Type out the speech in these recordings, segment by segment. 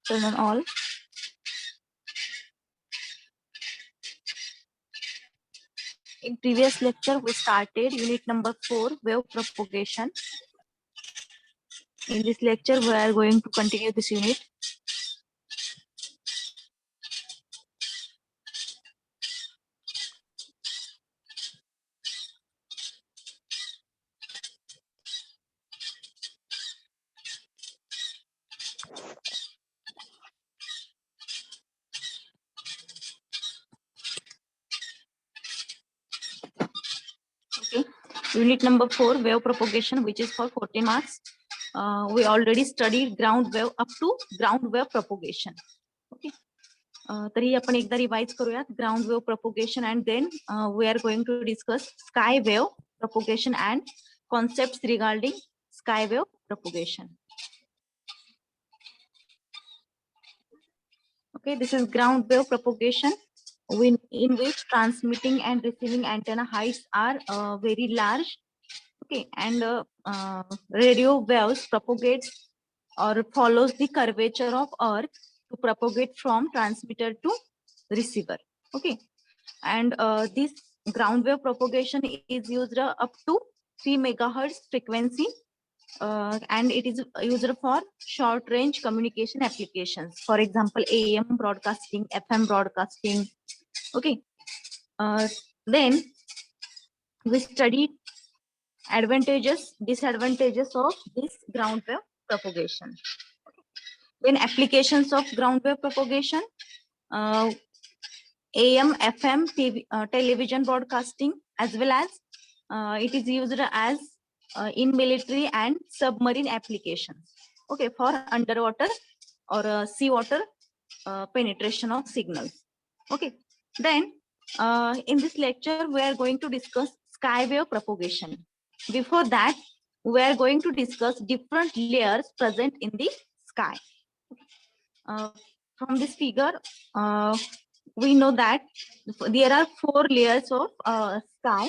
Turn on all. In previous lecture, we started unit number 4, wave propagation. In this lecture, we are going to continue this unit. Okay. Unit number 4, wave propagation, which is for 40 marks. We already studied ground wave up to ground wave propagation. Okay. तरी आपण एकदा revise करूयात ground wave propagation and then we are going to discuss sky wave propagation and concepts regarding sky wave propagation. Okay, this is ground wave propagation in which transmitting and receiving antenna heights are very large. Okay, and radio waves propagates or follows the curvature of earth to propagate from transmitter to receiver. Okay, and this ground wave propagation is used up to 3 megahertz frequency, and it is used for short range communication applications, for example AM broadcasting, FM broadcasting. Okay, then we studied advantages, disadvantages of this ground wave propagation. Then applications of ground wave propagation, AM, FM, TV, television broadcasting, as well as it is used as in military and submarine applications. Okay, for underwater or seawater penetration of signals. Okay, then in this lecture we are going to discuss sky wave propagation. Before that, we are going to discuss different layers present in the sky. From this figure, we know that there are 4 layers of sky.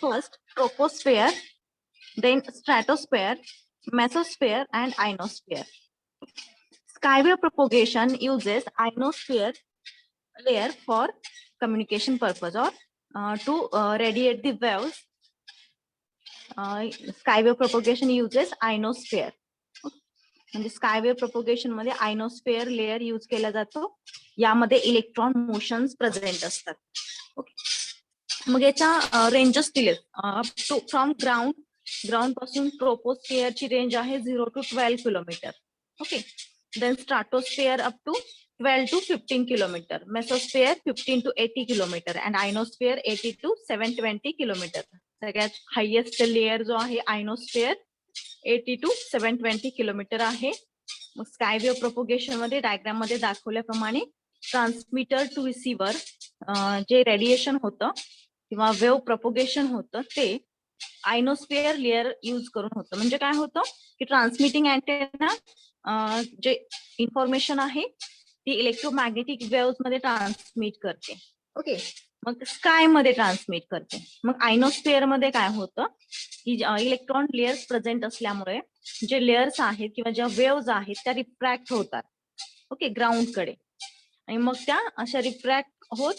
First, troposphere, then stratosphere, mesosphere, and ionosphere. Skywave propagation uses ionosphere layer for communication purpose or to radiate the waves. Skywave propagation uses ionosphere. म्हणजे स्कायवेव propagation मध्ये आयनोस्फेअर layer use केला जातो. यामध्ये electron motions present असतात. Okay, मग याच्या ranges दिले from ground पासून ट्रोपोस्फिअरची रेंज आहे 0 to 12 kilometre. Okay, then stratosphere up to 12 to 15 kilometre, mesosphere 15 to 80 kilometre and ionosphere 80 to 720 kilometre. सगळ्यात हायएस्ट लेअर जो आहे आयनोस्फिअर 80 to 720 किलोमीटर आहे. मग स्कायवेव प्रोपोगेशन मध्ये डायग्राम मध्ये दाखवल्याप्रमाणे ट्रान्समीटर टू रिसीव्हर जे रेडिएशन होतं किंवा वेव्ह प्रोपोगेशन होतं ते आयनोस्फिअर लेअर यूज करून होतं. म्हणजे काय होतं की ट्रान्समिटिंग अँटेना जे इन्फॉर्मेशन आहे ती इलेक्ट्रोमॅग्नेटिक वेव्ह मध्ये ट्रान्समिट करते. ओके, मग स्काय मध्ये ट्रान्समिट करते. मग आयनोस्फिअर मध्ये काय होतं की इलेक्ट्रॉन लेयर्स प्रेझेंट असल्यामुळे जे लेयर्स आहेत किंवा ज्या वेव्ज आहेत त्या रिफ्रॅक्ट होतात. ओके, ग्राउंड कडे, आणि मग त्या अशा रिफ्रॅक्ट होत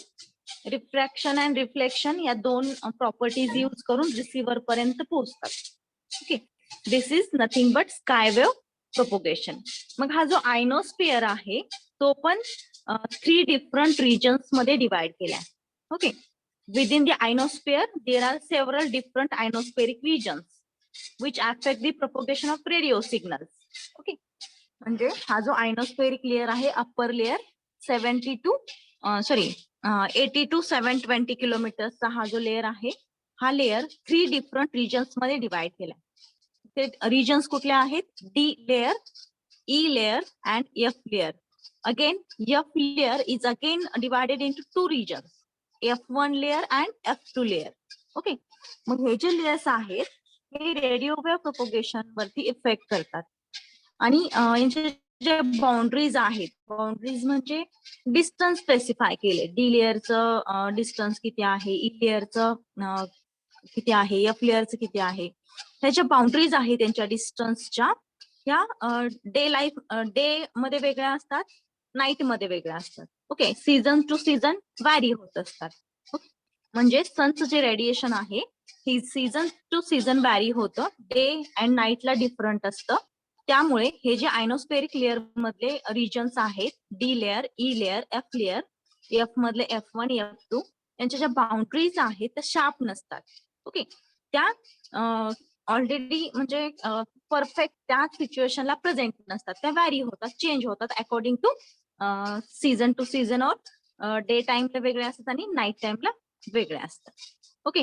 रिफ्रॅक्शन अँड रिफ्लेक्शन या 2 प्रॉपर्टीज यूज करून रिसिव्हर पर्यंत पोहोचतात. Okay, this is nothing but sky wave propagation. मग हा जो आयनोस्फिअर आहे तो पण 3 डिफरंट रिजन्स मध्ये डिवाइड केलाय. Okay, within the ionosphere there are several different ionospheric regions which affect the propagation of radio signals. Okay, म्हणजे हा जो आयनोस्फेरिक लेअर आहे अप्पर लेअर 80 to 720 किलोमीटरचा हा जो लेअर आहे हा लेअर 3 डिफरंट रिजन्स मध्ये डिवाइड केलाय. ते रिजन्स कुठले आहेत? D layer, E layer and F layer. Again F layer is again divided into 2 regions, F1 layer and F2 layer. Okay, मग हे जे लेयर्स आहेत हे रेडिओ वेव्ह प्रोपोगेशन वरती इफेक्ट करतात. आणि यांचे जे बाउंड्रीज आहेत, बाउंड्रीज म्हणजे डिस्टन्स स्पेसिफाय केले. डी लेअरचं डिस्टन्स किती आहे, ई लेअरचं किती आहे, एफ लेअरचं किती आहे, त्याच्या बाउंड्रीज आहे त्यांच्या डिस्टन्सच्या, ह्या डे मध्ये वेगळ्या असतात, नाईट मध्ये वेगळ्या असतात. Okay, season to season vary होत असतात. म्हणजे सनचं जे रेडिएशन आहे ही सीझन टू सीझन व्हॅरी होतं, डे अँड नाईटला डिफरंट असतं. त्यामुळे हे जे आयनोस्फेरिक लेअर मधले रिजन्स आहेत, D layer, E layer, F layer, F मधले F1, F2, यांच्या ज्या बाउंड्रीज आहेत त्या शार्प नसतात. ओके, त्या ऑलरेडी म्हणजे परफेक्ट त्या सिच्युएशनला प्रेझेंट नसतात, त्या व्हॅरी होतात, चेंज होतात according to season to season, और डे टाइमला वेगळे असतात आणि नाईट टाइमला वेगळे असतात. Okay,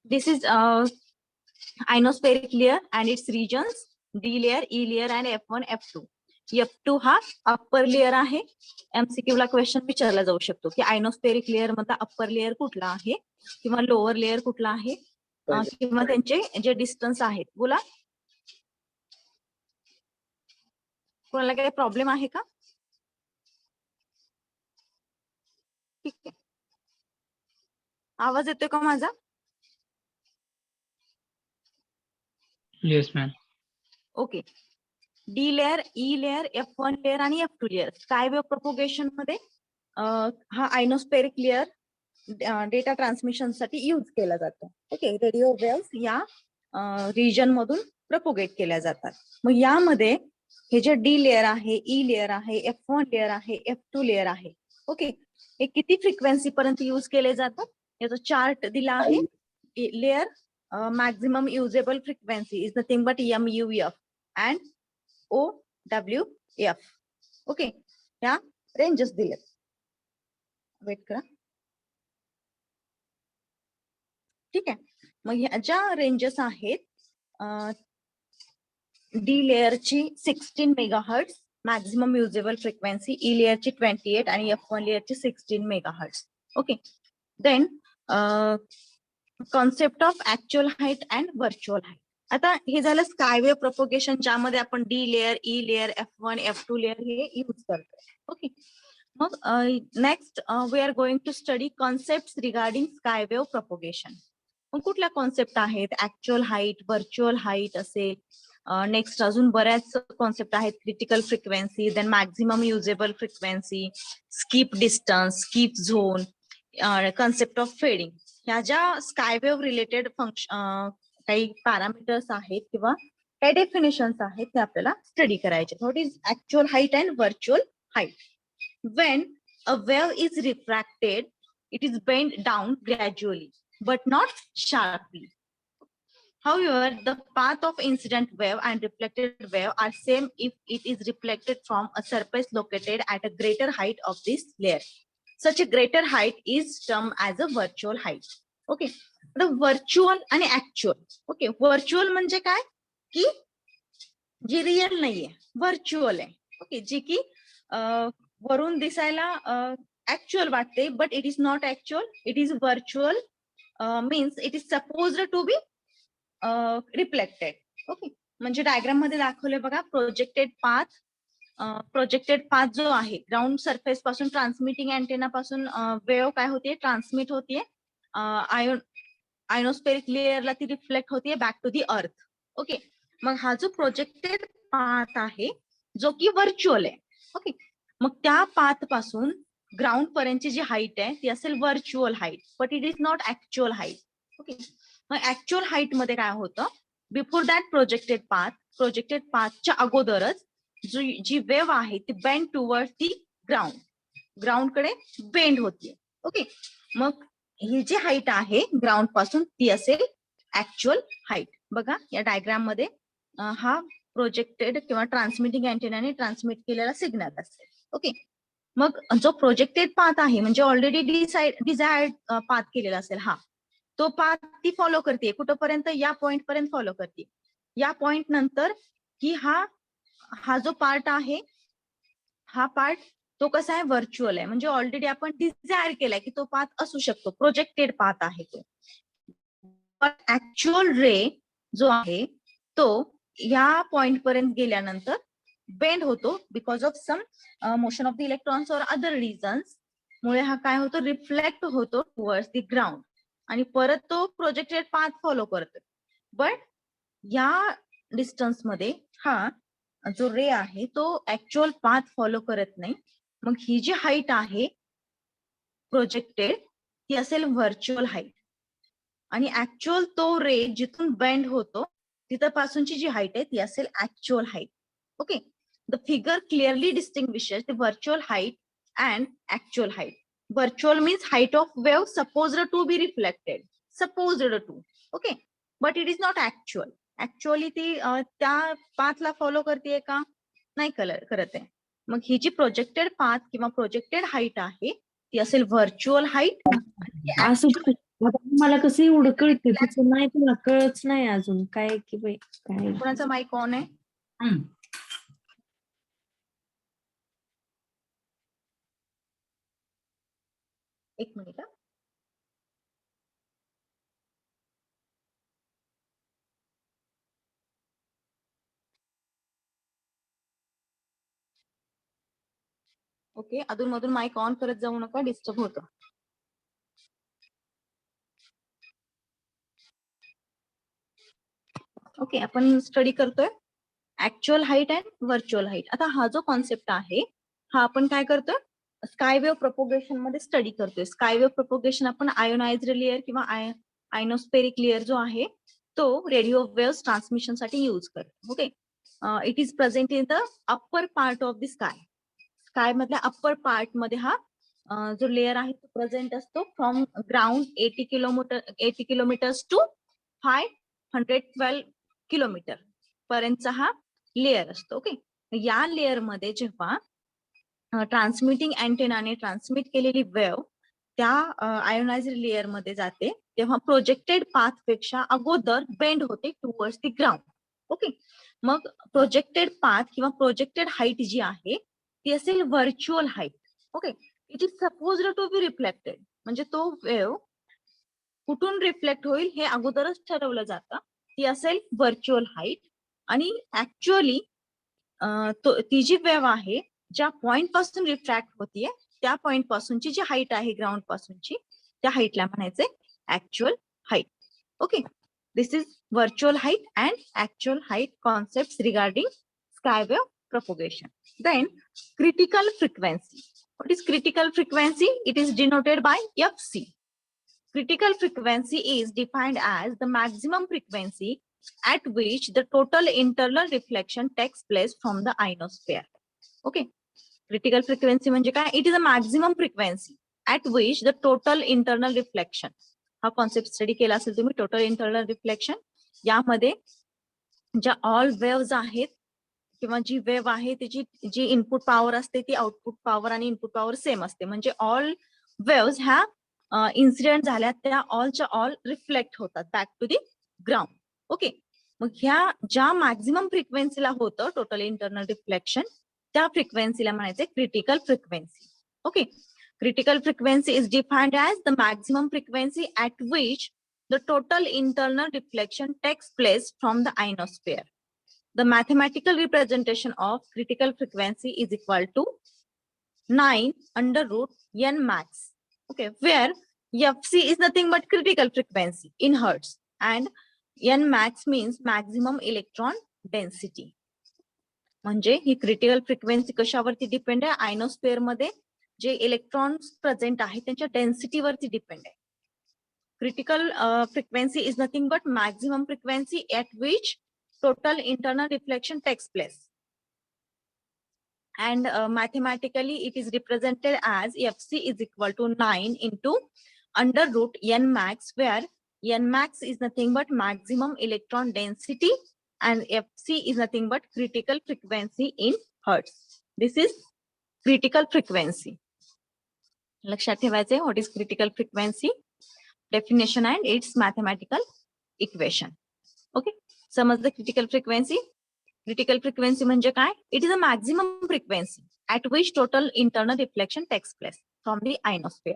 this is ionospheric layer and its regions, D layer, E layer and F1, F2. F2 हा अप्पर लेअर आहे. MCQ ला क्वेश्चन विचारला जाऊ शकतो की आयनोस्फेरिक लेअर मधला अप्पर लेअर कुठला आहे किंवा लोअर लेअर कुठला आहे, किंवा त्यांचे जे डिस्टन्स आहेत. बोला, कोणाला काही प्रॉब्लेम आहे का? ठीक आहे, आवाज येतोय का माझा? Yes ma'am. Okay, D layer, E layer, F1 layer आणि F2 लेअर स्कायवेव्ह प्रोपोगेशन मध्ये हा आयनोस्फेरिक लेअर डेटा ट्रान्समिशन साठी यूज केला जातो. ओके, रेडिओ वेव्स या रिजन मधून प्रपोगेट केल्या जातात. मग यामध्ये हे जे डी लेअर आहे, ई लेअर आहे, F1 लेअर आहे, F2 लेअर आहे. ओके, हे किती फ्रिक्वेन्सी पर्यंत यूज केले जातात याचा चार्ट दिला आहे. Layer maximum usable frequency is nothing but MUF and OWF. Okay, या रेंजेस दिलेत. वेट करा. ठीक आहे, मग ह्या ज्या रेंजेस आहेत, डी लेअरची 16 megahertz maximum usable frequency, E लेअरची 28 आणि F1 लेअरची 16 megahertz. Okay, then concept of actual height and virtual height. आता हे झालं स्कायवेव्ह प्रोपोगेशन, ज्यामध्ये आपण D layer, E layer, F1, F2 layer हे यूज करतो. ओके, मग next we are going to study concept regarding skywave propagation. मग कुठल्या कॉन्सेप्ट आहेत? ऍक्च्युअल हाईट, व्हर्च्युअल हाईट असेल, नेक्स्ट अजून बऱ्याच कॉन्सेप्ट आहेत, critical frequency, then maximum usable frequency, skip distance, skip zone, concept of fading. ह्या ज्या स्कायवेव्ह रिलेटेड काही पॅरामीटर्स आहेत किंवा काही डेफिनेशन्स आहेत ते आपल्याला स्टडी करायचे. What is actual height and virtual height? When a wave is refracted, it is bent down gradually, but not sharply. However, the path of incident wave and reflected wave are same if it is reflected from a surface located at a greater height of this layer. Such a greater height is termed as a virtual height. Okay. The virtual आणि actual. Okay. Virtual म्हणजे काय? की जी real नाहीये, virtual आहे. Okay, जी की वरून दिसायला ऍक्च्युअल वाटते, but it is not actual, it is virtual, means it is supposed to be reflected. Okay, म्हणजे डायग्राम मध्ये दाखवले बघा, प्रोजेक्टेड पाथ जो आहे ग्राउंड सरफेस पासून ट्रान्समिटिंग अँटेना पासून वेव्ह काय होते, ट्रान्समिट होतीये आयनोस्फेरिक लेअरला, ती रिफ्लेक्ट होतीये बॅक टू दी अर्थ. ओके, मग हा जो प्रोजेक्टेड पाथ आहे जो की व्हर्च्युअल आहे. ओके, मग त्या पाथ पासून ग्राउंड पर्यंतची जी हाईट आहे ती असेल virtual height, but it is not actual height. Okay, मग ऍक्च्युअल हाईट मध्ये काय होतं, बिफोर दॅट प्रोजेक्टेड पाथच्या अगोदरच जी वेव्ह आहे ती बेंड टुवर्ड दी ग्राउंड कडे बेंड होतीये. ओके, मग ही जी हाईट आहे ग्राउंड पासून ती असेल ऍक्च्युअल हाईट. बघा या डायग्राम मध्ये हा प्रोजेक्टेड किंवा ट्रान्समिटिंग अँटेनाने ट्रान्समिट केलेला सिग्नल असेल. ओके, मग जो प्रोजेक्टेड पाथ आहे म्हणजे ऑलरेडी डिझायर्ड पाथ केलेला असेल, हा तो पाथ ती फॉलो करते कुठपर्यंत, या पॉइंट पर्यंत फॉलो करते. या पॉइंट नंतर की हा जो पार्ट आहे, हा पार्ट तो कसा आहे, व्हर्च्युअल आहे, म्हणजे ऑलरेडी आपण डिझायर केलाय की तो पाथ असू शकतो, प्रोजेक्टेड पाथ आहे तो. पण ऍक्च्युअल रे जो आहे तो या पॉइंट पर्यंत गेल्यानंतर बेंड होतो because of some motion of the electrons और अदर रिझन्स मुळे हा काय होतो, रिफ्लेक्ट होतो टुवर्ड्स द ग्राउंड आणि परत तो प्रोजेक्टेड पाथ फॉलो करतोय. बट या डिस्टन्स मध्ये हा जो रे आहे तो ऍक्च्युअल पाथ फॉलो करत नाही. मग ही जी हाईट आहे प्रोजेक्टेड ती असेल व्हर्च्युअल हाईट, आणि ऍक्च्युअल तो रे जिथून बेंड होतो तिथं पासूनची जी हाईट आहे ती असेल actual height. Okay, the figure clearly distinguishes the virtual height and actual height. Virtual means height of wave supposed to be reflected, supposed to. Okay, but it is not actual. Actually ती त्या पाथला follow करते का, नाही करत आहे. मग ही जी projected path किंवा projected height आहे ती असेल व्हर्च्युअल हाईट. असं आता मला कसं एवढं कळते तिचं नाही, तुला कळच नाही अजून काय की बाई काय. कोणाचा माईक ऑन आहे? एक मिनिट हा. ओके, अधून मधून माईक ऑन करत जाऊ नका, डिस्टर्ब होतं. ओके, आपण स्टडी करतोय actual height and virtual height. आता हा जो कॉन्सेप्ट आहे हा आपण काय करतोय, स्काय वेव्ह प्रोपोगेशन मध्ये स्टडी करतोय. स्काय वेव्ह प्रोपोगेशन आपण आयोनाइज्ड लेअर किंवा आयनोस्फेरिक लेअर जो आहे तो रेडिओ वेव्ह ट्रान्समिशन साठी यूज करतो. Okay, it is present in the upper part of the sky. Sky मधल्या अप्पर पार्ट मध्ये हा जो लेअर आहे तो प्रेझेंट असतो. From ground 80 kilometres to 512 kilometre पर्यंतचा हा लेअर असतो. ओके, या लेअर मध्ये जेव्हा ट्रान्समिटिंग अँटेनाने ट्रान्समिट केलेली वेव्ह त्या आयोनाइज्ड लेअर मध्ये जाते तेव्हा प्रोजेक्टेड पाथ पेक्षा अगोदर बेंड होते टुवर्ड्स द ग्राउंड. ओके, मग प्रोजेक्टेड पाथ किंवा प्रोजेक्टेड हाईट जी आहे ती असेल virtual height. Okay, it is supposed to be reflected, म्हणजे तो वेव्ह कुठून रिफ्लेक्ट होईल हे अगोदरच ठरवलं जातं. ती असेल व्हर्च्युअल हाईट. आणि ऍक्च्युअली ती जी वेव्ह आहे ज्या पॉइंट पासून रिफ्रॅक्ट होतीये त्या पॉइंट पासूनची जी हाईट आहे ग्राउंड पासूनची त्या हाईटला म्हणायचे actual height. Okay, this is virtual height and actual height concept regarding sky wave propagation. Then critical frequency. What is critical frequency? It is denoted by FC. Critical frequency is defined as the maximum frequency at which the total internal reflection takes place from the ionosphere. Okay, critical frequency म्हणजे काय? It is a maximum frequency at which the total internal reflection. हा concept study केला असेल तुम्ही, total internal reflection. यामध्ये ज्या all waves आहेत किंवा जी वेव्ह आहे त्याची जी इनपुट पॉवर असते ती आउटपुट पॉवर आणि इनपुट पॉवर सेम असते. म्हणजे ऑल वेव्हज ह्या इन्सिडेंट झाल्या त्या ऑलच्या ऑल रिफ्लेक्ट होतात back to the ground. Okay, मग ह्या ज्या मॅक्झिमम फ्रिक्वेन्सीला होतं टोटल इंटरनल रिफ्लेक्शन त्या फ्रिक्वेन्सीला म्हणायचे critical frequency. Okay, critical frequency is defined as the maximum frequency at which the total internal reflection takes place from the ionosphere. The mathematical representation of critical frequency is equal to 9 under root n max. Okay, where Fc is nothing but critical frequency in hertz and n max means maximum electron density. म्हणजे ही critical frequency कशावरती depend आहे? आयनोस्फेअर मध्ये जे electrons present आहेत त्यांच्या डेन्सिटीवरती depend आहे. Critical frequency is nothing but maximum frequency at which total internal reflection takes place. And mathematically it is represented as Fc is equal to 9 into under root n max, where n max is nothing but maximum electron density and Fc is nothing but critical frequency in hertz. This is critical frequency. लक्षात ठेवायचे what is critical frequency, definition and its mathematical equation. Okay, समजलं critical frequency. Critical frequency म्हणजे काय? It is a maximum frequency at which total internal reflection takes place from the ionosphere.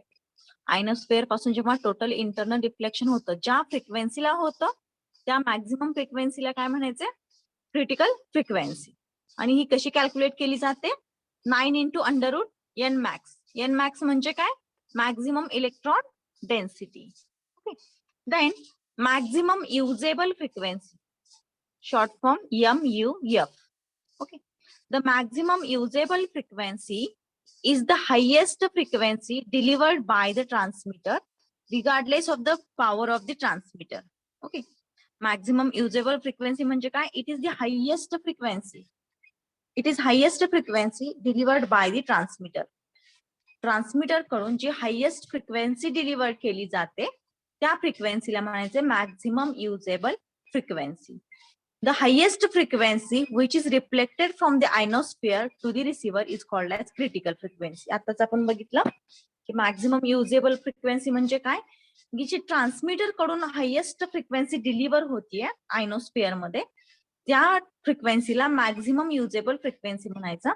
Ionosphere पासून जेव्हा total internal reflection होतं ज्या फ्रिक्वेन्सीला होतं त्या maximum फ्रिक्वेन्सीला काय म्हणायचे? Critical frequency. आणि ही कशी कॅल्क्युलेट केली जाते? 9 into under root N max. N max म्हणजे काय? Maximum electron density. Okay. Then maximum usable frequency, short form MUF. Okay. The maximum usable frequency is the highest frequency delivered by the transmitter regardless of the power of the transmitter. Okay. Maximum usable frequency म्हणजे काय? It is the highest frequency. It is highest frequency delivered by the transmitter. Transmitter कडून जी highest frequency deliver केली जाते त्या फ्रिक्वेन्सीला म्हणायचे maximum usable frequency. The highest frequency which is reflected from the ionosphere to the receiver is called as critical frequency. आताच आपण बघितलं की मॅक्झिमम युजेबल फ्रिक्वेन्सी म्हणजे काय, की जी ट्रान्समीटर कडून हायेस्ट फ्रिक्वेन्सी डिलिव्हर होतीये आयनोस्फिअर मध्ये त्या फ्रिक्वेन्सीला मॅक्झिमम युजेबल फ्रिक्वेन्सी म्हणायचा.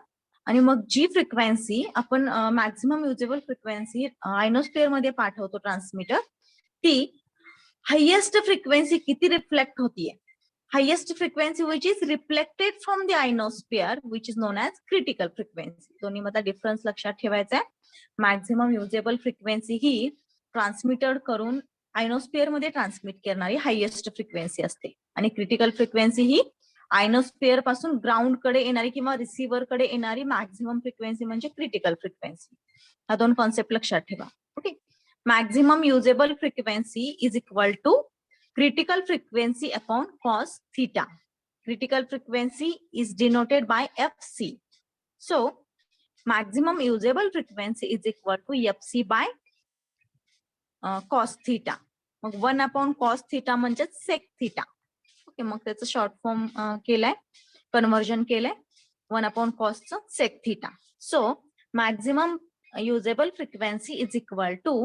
आणि मग जी फ्रिक्वेन्सी आपण मॅक्झिमम युजेबल फ्रिक्वेन्सी आयनोस्फिअर मध्ये पाठवतो ट्रान्समीटर, ती हायेस्ट फ्रिक्वेन्सी किती रिफ्लेक्ट होतीये, highest frequency which is reflected from the ionosphere which is known as critical frequency. दोन्ही मध्ये डिफरन्स लक्षात ठेवायचा आहे. मॅक्झिमम युजेबल फ्रिक्वेन्सी ही ट्रान्समिटर करून आयनोस्फिअर मध्ये ट्रान्समिट करणारी हायेस्ट फ्रिक्वेन्सी असते आणि क्रिटिकल फ्रिक्वेन्सी ही आयनोस्फिअर पासून ग्राउंड कडे येणारी किंवा रिसिव्हर कडे येणारी मॅक्झिमम फ्रिक्वेन्सी म्हणजे क्रिटिकल फ्रिक्वेन्सी. हा दोन कॉन्सेप्ट लक्षात ठेवा. Okay. Maximum usable frequency is equal to critical frequency upon cos theta. Critical frequency is denoted by FC. So maximum usable frequency is equal to FC by cos theta. मग 1 upon cos theta म्हणजे sec theta. Okay. मग त्याचं short form केलंय, conversion केलंय 1 upon cos चं sec theta. So maximum usable frequency is equal to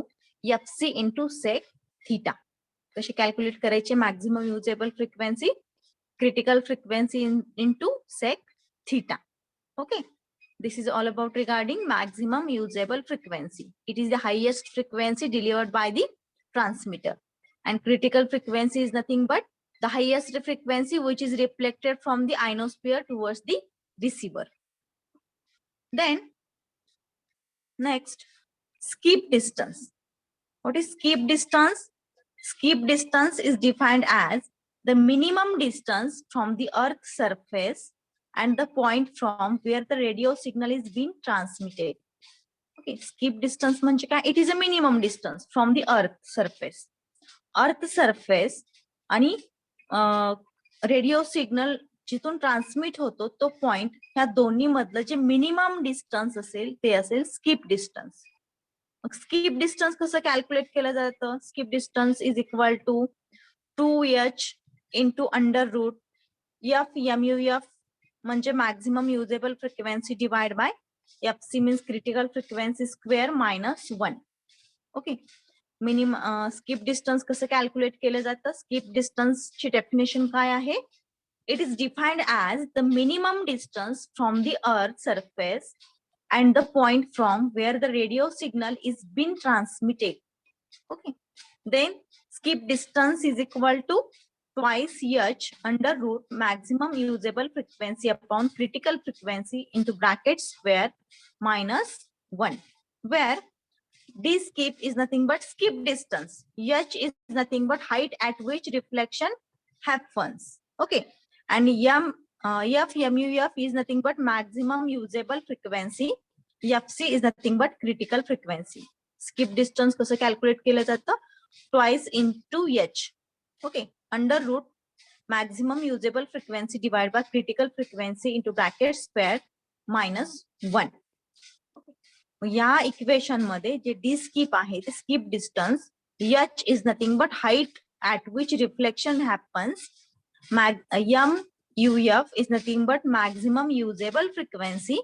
FC into sec theta. कशी calculate करायची maximum usable frequency, critical frequency into sec theta. Okay. This is all about regarding maximum usable frequency. It is the highest frequency delivered by the transmitter and critical frequency is nothing but the highest frequency which is reflected from the ionosphere towards the receiver. Then next, skip distance. What is skip distance? Skip distance is defined as the minimum distance from the Earth's surface and the point from where the radio signal is being transmitted. Okay, skip distance म्हणजे काय? It is a minimum distance from the Earth surface. Earth surface आणि radio signal जिथून transmit होतो तो point, ह्या दोन्ही मधलं जे मिनिमम डिस्टन्स असेल ते असेल स्किप डिस्टन्स. स्किप डिस्टन्स कसं कॅल्क्युलेट केलं जातं? Skip distance is equal to 2h into under root F MUF म्हणजे maximum usable frequency divide by FC means critical frequency square minus 1. Okay. Minimum skip distance कसं calculate केलं जातं? Skip डिस्टन्सची definition काय आहे? It is defined as the minimum distance from the earth surface and the point from where the radio signal is being transmitted. Okay. Then skip distance is equal to twice h under root maximum usable frequency upon critical frequency into bracket square minus 1, where d skip is nothing but skip distance. H is nothing but height at which reflection happens. Okay. And F MUF is nothing but maximum usable frequency. FC is nothing but critical frequency. Skip distance कसं calculate केलं जातं? Twice into h. Okay. Under root maximum usable frequency divided by critical frequency into bracket square minus 1. या equation मध्ये जे D skip आहे ते skip distance, h is nothing but height at which reflection happens. MUF is nothing but maximum usable frequency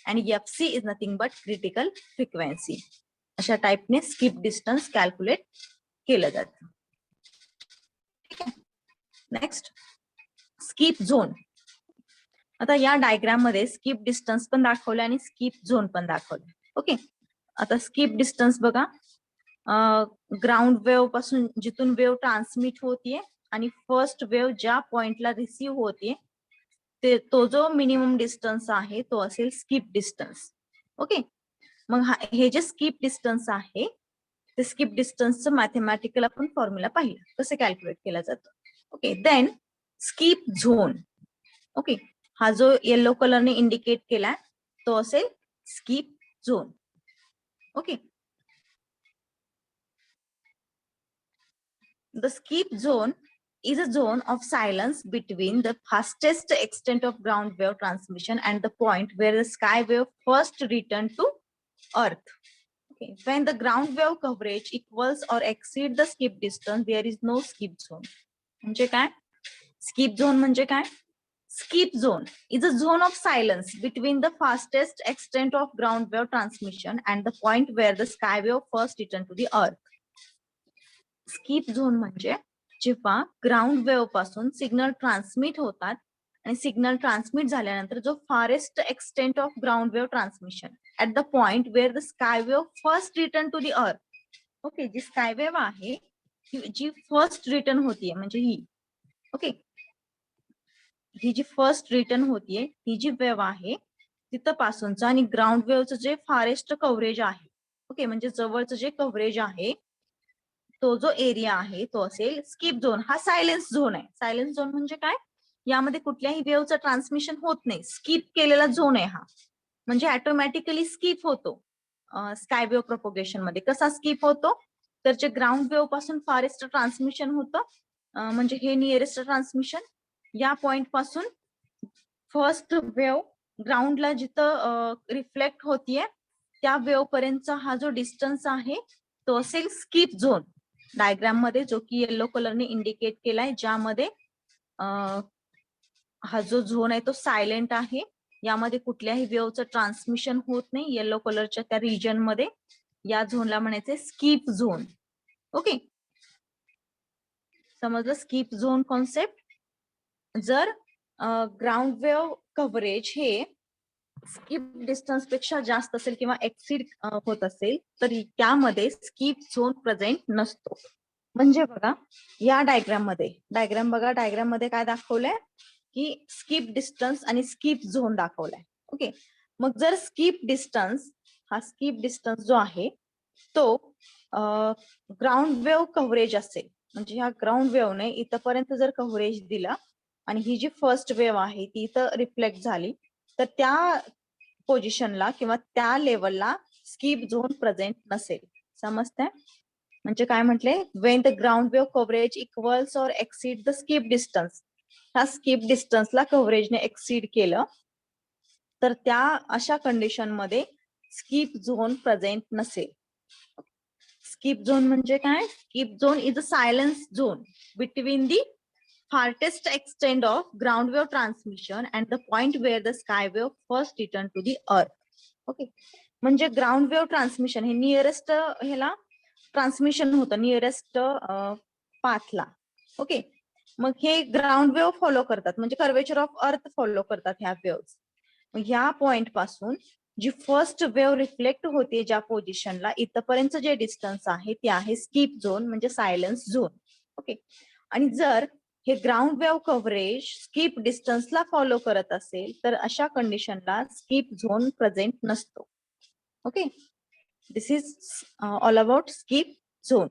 and FC is nothing but critical frequency. अशा टाइपने skip distance calculate केलं जातं. Next, skip zone. आता या diagram मध्ये skip distance पण दाखवलं आणि skip zone पण दाखवलं. ओके. आता स्किप डिस्टन्स बघा, ग्राउंड वेव्ह पासून जिथून वेव्ह ट्रान्समिट होतीये आणि फर्स्ट वेव्ह ज्या पॉइंटला रिसीव्ह होतीये तो जो मिनिमम डिस्टन्स आहे तो असेल स्किप डिस्टन्स. ओके. मग हे जे स्किप डिस्टन्स आहे ते स्किप डिस्टन्सचं मॅथमॅटिकल आपण फॉर्म्युला पाहिलं कसं कॅल्क्युलेट केला जातो. Okay, then skip zone. Okay, हा जो येलो कलरने इंडिकेट केलाय तो असेल skip zone. Okay, the skip zone is a zone of silence between the fastest extent of ground wave transmission and the point where the sky wave first returned to earth. Okay, when the ground wave coverage equals or exceed the skip distance, there is no skip zone. म्हणजे काय? Skip zone म्हणजे काय? Skip zone is a zone of silence between the fastest extent of ground wave transmission and the point where the sky wave first returned to the earth. Skip zone म्हणजे जेव्हा ground wave पासून signal transmit होतात आणि signal transmit झाल्यानंतर जो farthest extent of ground wave transmission at the point where the sky wave first return to the earth. Okay, जी sky wave आहे जी फर्स्ट रिटर्न होतीये म्हणजे ही. ओके, ही जी फर्स्ट रिटर्न होतीये ही जी वेव्ह आहे तिथं पासूनचं आणि ग्राउंड वेव्हचं जे फारेस्ट कव्हरेज आहे. ओके, म्हणजे जवळचं जे कव्हरेज आहे तो जो एरिया आहे तो असेल स्किप झोन. हा सायलेन्स झोन आहे. सायलेन्स झोन म्हणजे काय? यामध्ये कुठल्याही वेव्हचं ट्रान्समिशन होत नाही. स्किप केलेला झोन आहे हा, म्हणजे ऑटोमॅटिकली स्किप होतो स्काय वेव्ह प्रोपोगेशन मध्ये. कसा स्किप होतो? तर जे ग्राउंड वेव्ह पासून फारेस्ट ट्रान्समिशन होतं म्हणजे हे नियरेस्ट ट्रान्समिशन, या पॉइंट पासून फर्स्ट वेव्ह ग्राउंडला जिथं रिफ्लेक्ट होतीये त्या वेव्ह पर्यंतचा हा जो डिस्टन्स आहे तो असेल स्किप झोन. डायग्राम मध्ये जो की येलो कलरने इंडिकेट केलाय, ज्यामध्ये हा जो झोन आहे तो सायलेंट आहे. यामध्ये कुठल्याही वेव्हचं ट्रान्समिशन होत नाही. येलो कलरच्या त्या रिजन मध्ये या झोनला म्हणायचे स्किप झोन. ओके, समजलं स्किप झोन कॉन्सेप्ट. जर ग्राउंड वेव्ह कव्हरेज हे स्किप डिस्टन्स पेक्षा जास्त असेल किंवा एक्सीड होत असेल तर त्यामध्ये स्किप झोन प्रेझेंट नसतो. म्हणजे बघा या डायग्राम बघा, डायग्राम मध्ये काय दाखवलंय की स्किप डिस्टन्स आणि स्किप झोन दाखवलाय. ओके, मग जर स्किप डिस्टन्स जो आहे तो ग्राउंड वेव्ह कव्हरेज असेल, म्हणजे ह्या ग्राउंड वेव्हने इथपर्यंत जर कव्हरेज दिला आणि ही जी फर्स्ट वेव्ह आहे ती इथं रिफ्लेक्ट झाली तर त्या पोझिशनला किंवा त्या लेवलला स्किप झोन प्रेझेंट नसेल. समजतंय? म्हणजे काय म्हटले? Wien the ground wave coverage equals or exceed the skip distance, ह्या स्किप डिस्टन्सला कव्हरेजने एक्सीड केलं तर त्या अशा कंडिशन मध्ये स्किप झोन प्रेझेंट नसेल. स्किप झोन म्हणजे काय? Skip zone is a silence zone between the farthest extent of ground wave transmission and the point where the sky wave first returned to the earth. Okay, म्हणजे ground wave transmission हे nearest ह्याला transmission होतं, nearest पाथला. Okay, मग हे ground wave follow करतात म्हणजे curvature of earth follow करतात ह्या वेव्ह. मग ह्या पॉइंट पासून जी फर्स्ट वेव्ह रिफ्लेक्ट होते ज्या पोझिशनला इथपर्यंत जे डिस्टन्स आहे ते आहे स्किप झोन म्हणजे सायलेन्स झोन. ओके, आणि जर हे ग्राउंड वेव्ह कव्हरेज स्किप डिस्टन्सला फॉलो करत असेल तर अशा कंडिशनला स्किप झोन प्रेझेंट नसतो. Okay, this is all about skip zone.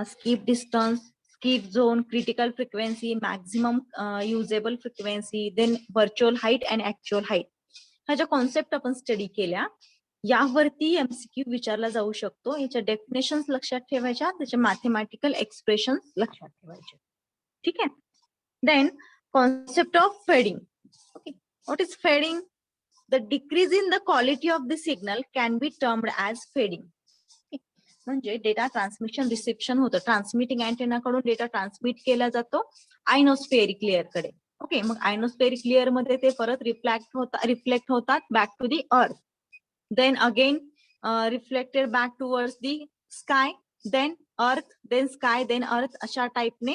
Skip distance, skip zone, critical frequency, maximum usable frequency, then virtual height and actual height, ह्या ज्या कॉन्सेप्ट आपण स्टडी केल्या यावरती एमसीक्यू विचारला जाऊ शकतो. याच्या डेफिनेशन्स लक्षात ठेवायच्या, त्याचे मॅथमॅटिकल एक्सप्रेशन लक्षात ठेवायचे. ठीक आहे. Then concept of fading. Okay, what is fading? The decrease in the quality of the signal can be termed as fading. म्हणजे डेटा ट्रान्समिशन रिसेप्शन होतं, ट्रान्समिटिंग अँटेना कडून डेटा ट्रान्समिट केला जातो आयनोस्फेरिक लेअर कडे. ओके, मग ionospheric layer मध्ये ते परत रिफ्लेक्ट होतात बॅक टू दी अर्थ, then again reflected back towards the sky, then earth, then sky, then earth, अशा टाइपने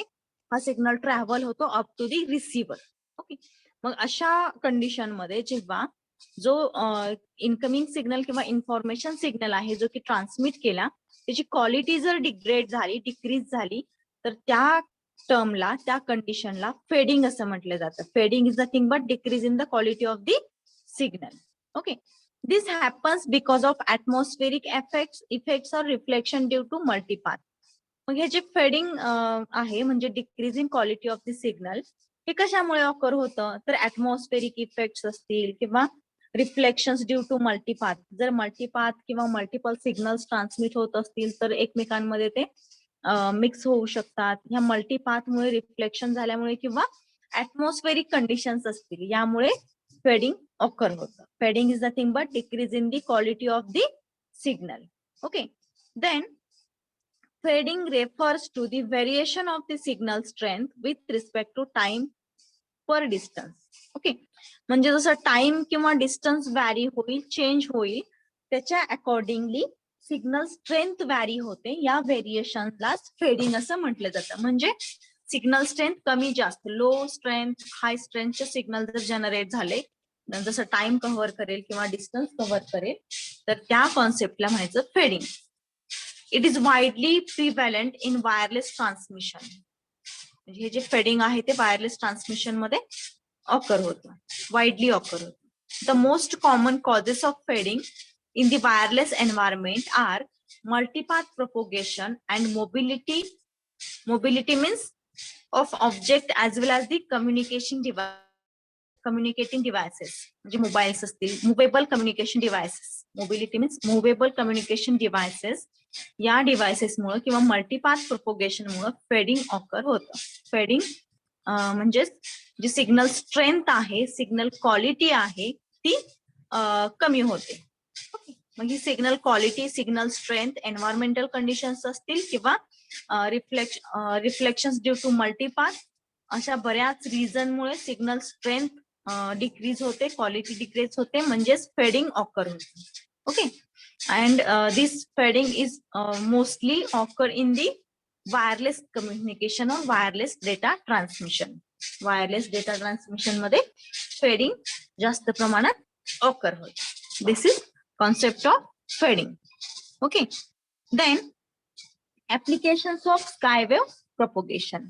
हा सिग्नल ट्रॅव्हल होतो up to the receiver. Okay, मग अशा कंडिशन मध्ये जेव्हा जो इनकमिंग सिग्नल किंवा इन्फॉर्मेशन सिग्नल आहे जो की ट्रान्समिट केला त्याची क्वालिटी जर डिग्रेड झाली, डिक्रीज झाली तर त्या टर्मला, त्या कंडिशनला फेडिंग असं म्हटलं जातं. Fading is nothing but decrease in the quality of the signal. Okay, This happens because of atmospheric effects or reflection due to multipath. मग हे जे फेडिंग आहे म्हणजे decrease in quality of the signal हे कशामुळे ऑकर होतं तर atmospheric effects असतील किंवा रिफ्लेक्शन्स ड्यू टू मल्टीपाथ. जर मल्टीपाथ किंवा मल्टिपल सिग्नल्स ट्रान्समिट होत असतील तर एकमेकांमध्ये ते मिक्स होऊ शकतात. ह्या मल्टीपाथमुळे रिफ्लेक्शन झाल्यामुळे किंवा ऍटमॉस्फेरिक कंडिशन्स असतील यामुळे फेडिंग ऑकर होतं. Fading is nothing but decrease in the quality of the signal. Okay, then fading refers to the variation of the signal strength with respect to time per distance. Okay, म्हणजे जसं time किंवा distance vary होईल, change होईल, त्याच्या accordingly signal strength vary होते. या व्हेरिएशनला fading असं म्हटलं जातं. म्हणजे सिग्नल स्ट्रेंथ कमी जास्त, लो स्ट्रेंथ, हाय स्ट्रेंथचे सिग्नल जर जनरेट झाले, जसं टाइम कव्हर करेल किंवा डिस्टन्स कव्हर करेल, तर त्या कॉन्सेप्टला म्हणायचं fading. It is widely prevalent in wireless transmission. म्हणजे हे जे फेडिंग आहे ते वायरलेस ट्रान्समिशन मध्ये ऑकर होतं, वाइडली ऑकर होतं. The most common causes of fading in the wireless environment are multipath propagation and mobility means of object as well as the communicating devices. म्हणजे mobiles असतील, movable communication devices. Mobility means movable communication devices. या devices मुळे किंवा multipath propagation मुळे fading occur होतं. Fading म्हणजे जी signal strength आहे, सिग्नल क्वालिटी आहे ती कमी होते. मग ही signal quality, signal strength environmental conditions असतील किंवा रिफ्लेक्शन ड्यू टू मल्टीपाथ, अशा बऱ्याच रिझनमुळे सिग्नल स्ट्रेंथ डिक्रीज होते, क्वालिटी डिक्रीज होते, म्हणजेच फेडिंग ऑकर होते. Okay, and this fading is mostly occur in the wireless communication or wireless data transmission. Wireless data transmission मध्ये fading जास्त प्रमाणात occur होते. This is concept of fading. Okay, then applications of skywave propagation.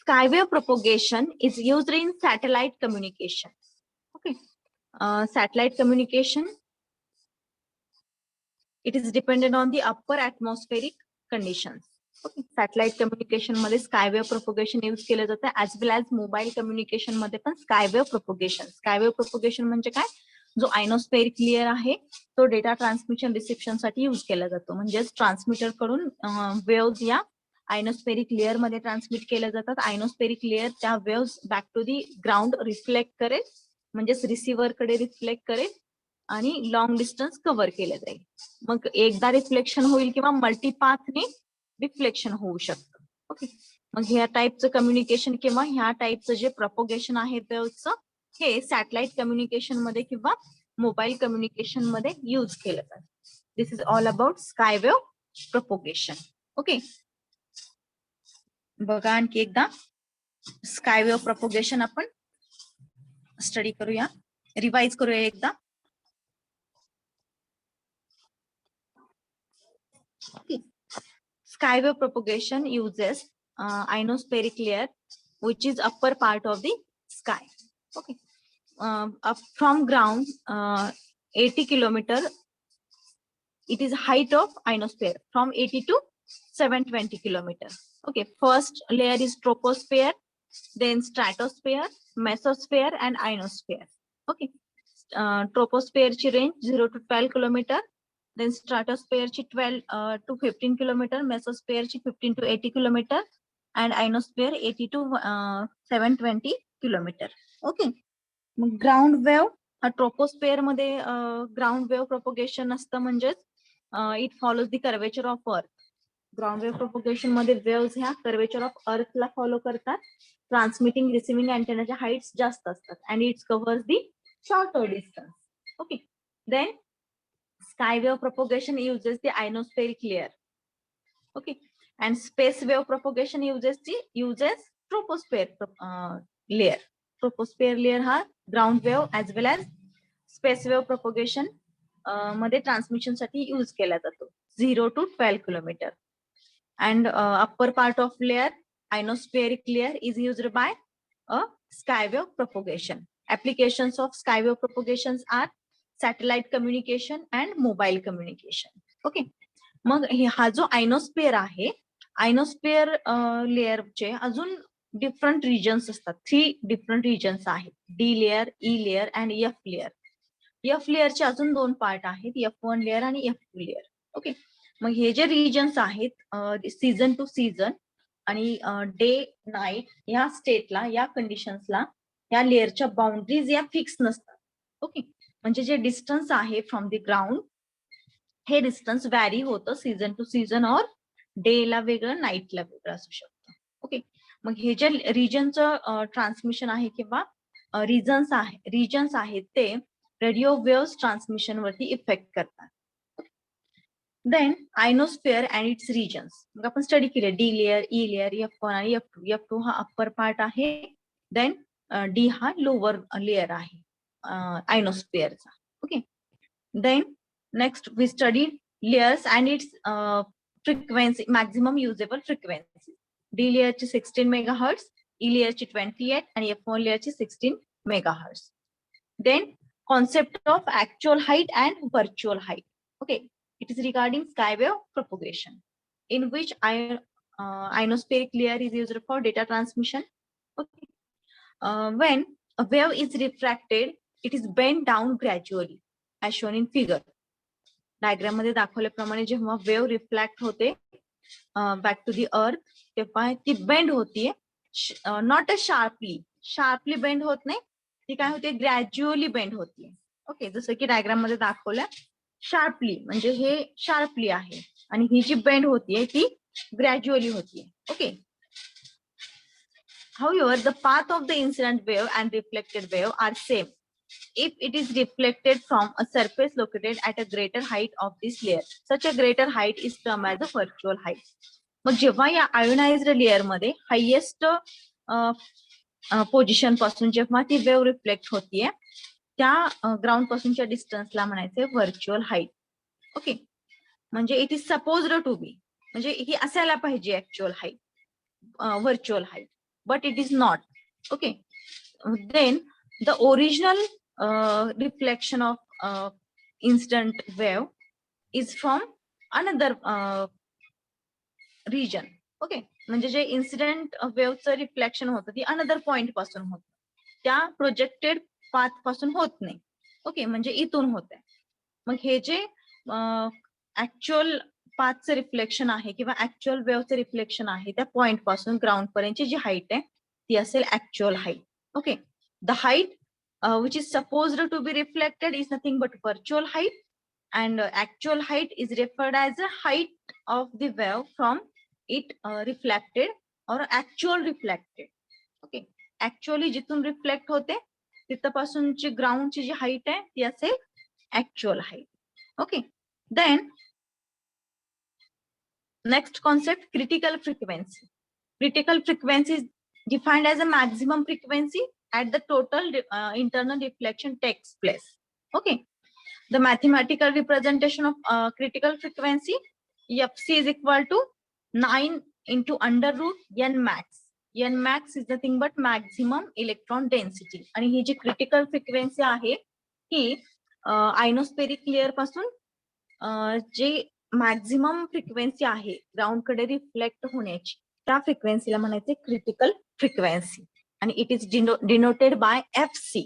Skywave propagation is used in satellite communication. Okay, satellite communication, it is dependent on the upper atmospheric conditions. Okay, satellite communication मध्ये skywave propagation use केलं जातं, as well as mobile communication मध्ये पण skywave propagation. Skywave propagation म्हणजे काय, जो ionospheric layer आहे तो डेटा ट्रान्समिशन रिसेप्शन साठी यूज केला जातो. म्हणजेच ट्रान्समीटर कडून वेव्स या आयनोस्फेरिक लेयर मध्ये ट्रान्समिट केल्या जातात. आयनोस्फेरिक लेयर त्या waves back to the ground reflect करेल, म्हणजेच रिसिव्हर कडे रिफ्लेक्ट करेल आणि लॉंग डिस्टन्स कव्हर केलं जाईल. मग एकदा रिफ्लेक्शन होईल किंवा मल्टीपाथने रिफ्लेक्शन होऊ शकतं. ओके, मग ह्या टाईपचं कम्युनिकेशन किंवा ह्या टाईपचं जे प्रपोगेशन आहे वेव्हचं, हे सॅटेलाइट कम्युनिकेशन मध्ये किंवा मोबाईल कम्युनिकेशन मध्ये यूज केलं जातं. This is all about skywave propagation. Okay, बघा आणखी एकदा स्कायवेव्ह प्रपोगेशन आपण स्टडी करूया, रिवाइज करूया एकदा. Skywave propagation uses ionospheric layer, which is upper part of the sky. Okay, up from ground 80 kilometer, it is height of ionosphere from 80 to 720 kilometer. Okay, first layer is troposphere, then stratosphere, mesosphere, and ionosphere. Okay, troposphere ची range 0 to 12 kilometer. Then stratosphere ची 12 to 15 kilometer, mesosphere ची 15 to 80 kilometer, and ionosphere 80 to 720 kilometer. Okay, मग ground wave हा ट्रोपोस्फेअर मध्ये ground wave propagation असतं, म्हणजेच it follows the curvature of earth. Ground wave propagation मध्ये waves ह्या कर्वेचर ऑफ अर्थला फॉलो करतात. ट्रान्समिटिंग रिसिव्हिंग अँटेनाच्या हाईट्स जास्त असतात and it covers the shorter distance. Okay, then skywave propagation uses the ionospheric layer. Okay, and space wave propagation uses troposphere layer. Troposphere layer हा ground wave as well as space wave propagation मध्ये transmission साठी use केला जातो 0 to 12 kilometer. And upper part of layer, ionospheric layer, is used by a skywave propagation. Applications of skywave propagations are satellite communication and mobile communication. Okay, मग हा जो आयनोस्फिअर आहे, आयनोस्फिअर लेअरचे अजून different regions असतात. 3 डिफरंट रिजन्स आहेत, D layer, E layer and F layer. F लेअरचे अजून 2 part आहेत, F1 लेअर आणि F2 लेअर. ओके, मग हे जे रिजन्स आहेत सीझन टू सीझन आणि डे नाईट या स्टेटला, या कंडिशन्सला या लेअरच्या बाउंड्रीज या फिक्स नसतात. ओके, म्हणजे जे डिस्टन्स आहे फ्रॉम द ग्राउंड, हे डिस्टन्स व्हॅरी होतं सीझन टू सीझन, और डेला वेगळं नाईटला वेगळं असू शकतं. ओके, मग हे जे रिजनचं ट्रान्समिशन आहे किंवा रिजन्स आहेत ते रेडिओ वेव्ह ट्रान्समिशन वरती इफेक्ट करतात. Then ionosphere and its regions. मग आपण स्टडी केले D layer, E layer, F1 आणि F2. F2 हा अप्पर पार्ट आहे, देन डी हा लोअर लेअर आहे आयनोस्फिअरचा. Okay, then next we study layers and its frequency, maximum usable frequency. D लेअरची 16 मेगाहर्ट्ज, ई लेअरची 28 आणि F1 लेअरची 16 megahertz. Then concept of actual height and virtual height. Okay, it is regarding skywave propagation, in which ionospheric layer is used for data transmission. Okay, when a wave is refracted, it is bent down gradually, as shown in figure. Diagram मध्ये दाखवल्याप्रमाणे जेव्हा wave रिफ्लॅक्ट होते back to दी अर्थ, तेव्हा ती bend होतीये, not a sharply bend होत नाही, ती काय होते, ग्रॅज्युअली बेंड होतीये. ओके, जसं की डायग्राम मध्ये दाखवलं, शार्पली म्हणजे हे शार्पली आहे आणि ही जी बेंड होतीये ती ग्रॅज्युअली होतीये. Okay, however the path of the incident wave and reflected wave are same if it is reflected from a surface located at a greater height of this layer. Such a greater height is termed as a virtual height. मग जेव्हा या ionised layer मध्ये highest position पासून जेव्हा ती wave reflect होतीये, त्या ground पासूनच्या डिस्टन्सला म्हणायचे व्हर्च्युअल हाईट. ओके, म्हणजे it is supposed to be, म्हणजे ही असायला पाहिजे actual height, virtual height, but it is not. Okay, then the original reflection of incident wave is from another region. Okay, म्हणजे जे इन्सिडेंट वेव्हचं रिफ्लेक्शन होतं ती another point पासून होतं, त्या प्रोजेक्टेड पाथ पासून होत नाही. ओके, म्हणजे इथून होत आहे. मग हे जे ऍक्च्युअल पाथचं रिफ्लेक्शन आहे किंवा ऍक्च्युअल वेव्हचं रिफ्लेक्शन आहे, त्या पॉइंट पासून ग्राउंड पर्यंतची जी हाईट आहे ती असेल actual height. Okay, the height which is supposed to be reflected is nothing but virtual height, and actual height is referred as the height of the wave from it reflected or actual reflected. Okay, actually जिथून reflect होते तिथपासूनची ग्राउंडची जी height आहे ती असेल actual height. Okay, then next concept, critical frequency. Critical frequency is defined as a maximum frequency at the total internal reflection takes place. Okay, the mathematical representation of critical frequency, Fc is equal to 9 into under root n max. N max is nothing but maximum electron density. आणि ही जी critical frequency आहे ही ionospheric layer पासून जे maximum frequency आहे ground कडे reflect होण्याची, त्या फ्रिक्वेन्सीला म्हणायचे critical frequency. And it is denoted by Fc,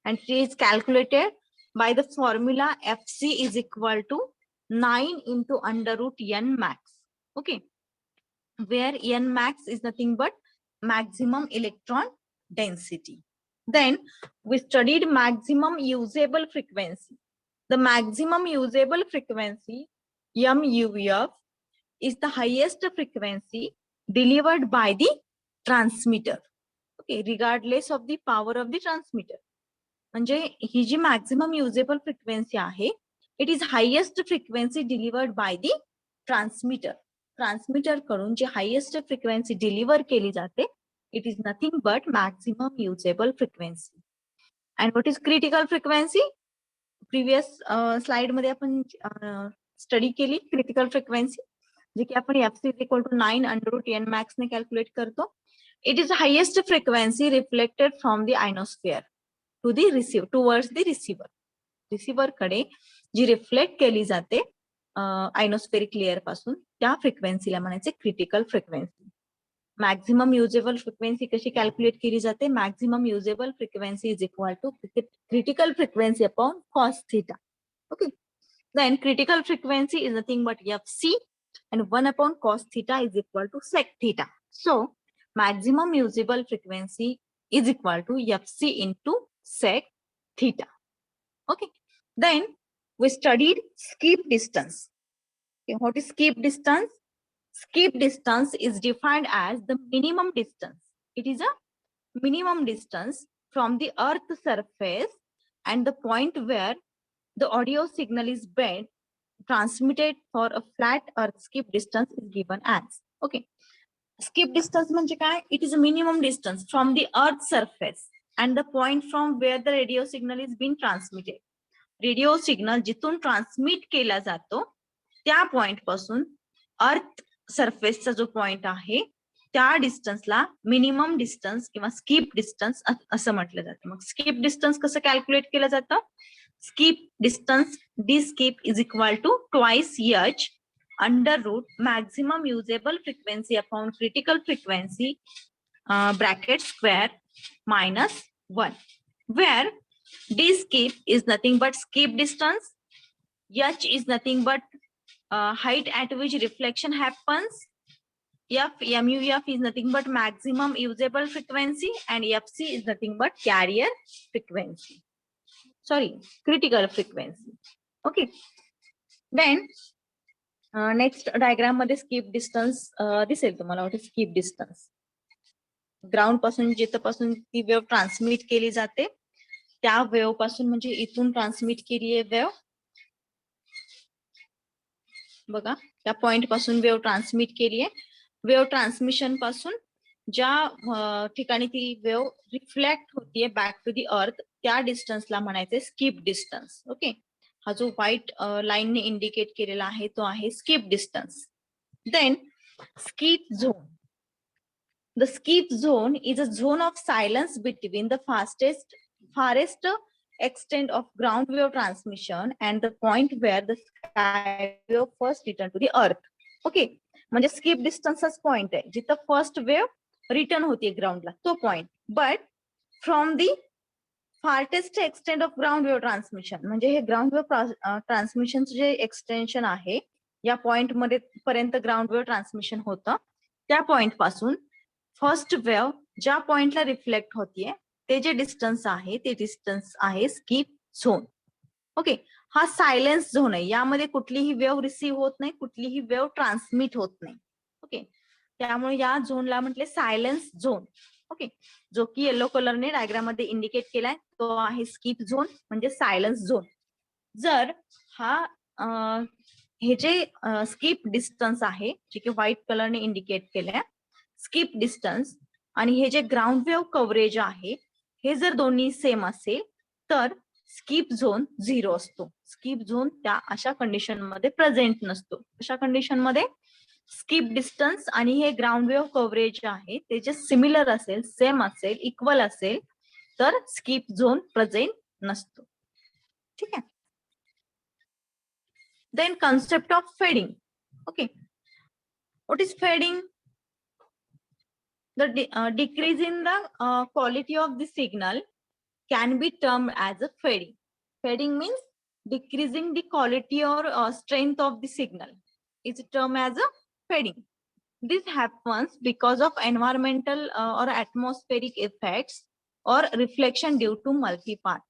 and it is calculated by the formula Fc is equal to 9 into under root n max. Okay, where n max is nothing but maximum electron density. Then we studied maximum usable frequency. The maximum usable frequency, MUF, is the highest frequency delivered by the transmitter. Regardless of the power of the transmitter. म्हणजे ही जी maximum usable frequency आहे, it is highest frequency delivered by the transmitter. Transmitter कडून जी highest frequency deliver केली जाते, it is nothing but maximum usable frequency. And what is critical frequency? Previous slide मध्ये आपण study केली critical frequency, जे की आपण Fc is equal to 9 under root n max ने कॅल्क्युलेट करतो. It is the highest frequency reflected from the ionosphere to the receiver, towards the receiver. Receiver कडे जी reflect केली जाते आयनोस्फेरिक लेअर पासून त्या फ्रिक्वेन्सीला म्हणायचे critical frequency. Maximum usable frequency कशी कॅल्क्युलेट केली जाते? Maximum usable frequency is equal to critical frequency upon cos theta. Okay, then critical frequency is nothing but fc and 1 upon cos theta is equal to sec theta. So maximum usable frequency is equal to fc into sec theta. Okay, then we studied skip distance. Okay, what is skip distance? Skip distance is defined as the minimum distance. It is a minimum distance from the earth surface and the point where the audio signal is bent transmitted for a flat earth. Skip distance is given as. Okay, skip distance म्हणजे काय? It is a minimum distance from the earth surface and the point from where the radio signal is being transmitted. Radio signal जिथून transmit केला जातो त्या point पासून अर्थ सरफेसचा जो point आहे त्या डिस्टन्सला मिनिमम डिस्टन्स किंवा स्किप डिस्टन्स असं म्हटलं जातं. मग स्किप डिस्टन्स कसं कॅल्क्युलेट केलं जातं? Skip distance d skip is equal to twice h under root maximum usable frequency upon critical frequency bracket square minus 1, where d skip is nothing but skip distance, h is nothing but height at which reflection happens, muf is nothing but maximum usable frequency, and fc is nothing but carrier frequency. Critical frequency. Okay, then next diagram मध्ये skip distance दिसेल तुम्हाला. what is skip distance? Ground पासून जिथपासून ती wave transmit केली जाते त्या wave पासून म्हणजे इथून ट्रान्समिट केली आहे वेव्ह बघा, त्या पॉइंट पासून वेव्ह ट्रान्समिट केली आहे. वेव्ह ट्रान्समिशन पासून ज्या ठिकाणी ती वेव्ह रिफ्लेक्ट होतीये बॅक टू दी अर्थ त्या डिस्टन्सला म्हणायचे स्किप डिस्टन्स. ओके, हा जो व्हाईट लाईनने इंडिकेट केलेला आहे तो आहे skip distance. Then skip zone. The skip zone is a zone of silence between the farthest extent of ground wave transmission and the point where the sky wave first return to the earth. Okay, म्हणजे स्किप डिस्टन्सच point आहे जिथं first wave return होती ग्राउंडला तो point. But from the farthest extent of ground wave transmission म्हणजे हे ग्राउंड वेव्ह ट्रान्समिशन जे एक्सटेन्शन आहे या पॉइंट मध्ये पर्यंत ग्राउंड वेव्ह ट्रान्समिशन होतं त्या पॉइंट पासून फर्स्ट वेव्ह ज्या पॉइंटला रिफ्लेक्ट होतीये ते जे डिस्टन्स आहे ते डिस्टन्स आहे स्किप झोन. ओके, हा सायलेन्स झोन आहे. यामध्ये कुठलीही वेव्ह रिसीव्ह होत नाही, कुठलीही वेव्ह ट्रान्समिट होत नाही. ओके, त्यामुळे या झोनला म्हटले सायलेन्स झोन. ओके, जो की येलो कलरने डायग्राम मध्ये इंडिकेट केलाय तो आहे स्किप झोन म्हणजे सायलेन्स झोन. जर हा हे जे स्किप डिस्टन्स आहे जे की व्हाईट कलरने इंडिकेट केलंय स्किप डिस्टन्स आणि हे जे ग्राउंड वेव्ह कव्हरेज आहे हे जर दोन्ही सेम असेल तर स्किप झोन 0 असतो. स्किप झोन त्या अशा कंडिशन मध्ये प्रेझेंट नसतो. अशा कंडिशन मध्ये स्किप डिस्टन्स आणि हे ग्राउंड वेव्ह कव्हरेज आहे ते जे सिमिलर असेल, सेम असेल, इक्वल असेल तर स्किप झोन प्रेझेंट नसतो. ठीक आहे. Then concept of fading. Okay, what is fading? The decrease in the quality of the signal can be termed as a fading. Fading means decreasing the quality or strength of the signal. Is termed as a fading. This happens because of environmental or atmospheric effects or reflection due to multipath.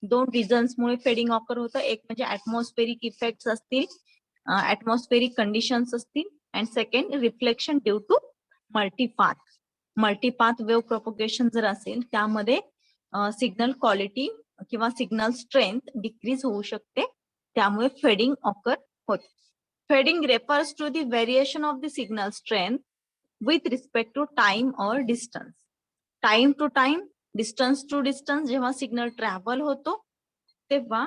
दोन reasons मुळे fading occur होतं. एक म्हणजे atmospheric effects असतील, atmospheric conditions असतील, and second reflection due to multipath. Multipath wave propagation जर असेल त्यामध्ये सिग्नल क्वालिटी किंवा सिग्नल स्ट्रेंथ डिक्रीज होऊ शकते, त्यामुळे फेडिंग ऑकर होते. Fading refers to the variation of the signal strength with respect to time or distance. Time to time, distance to distance जेव्हा signal travel होतो तेव्हा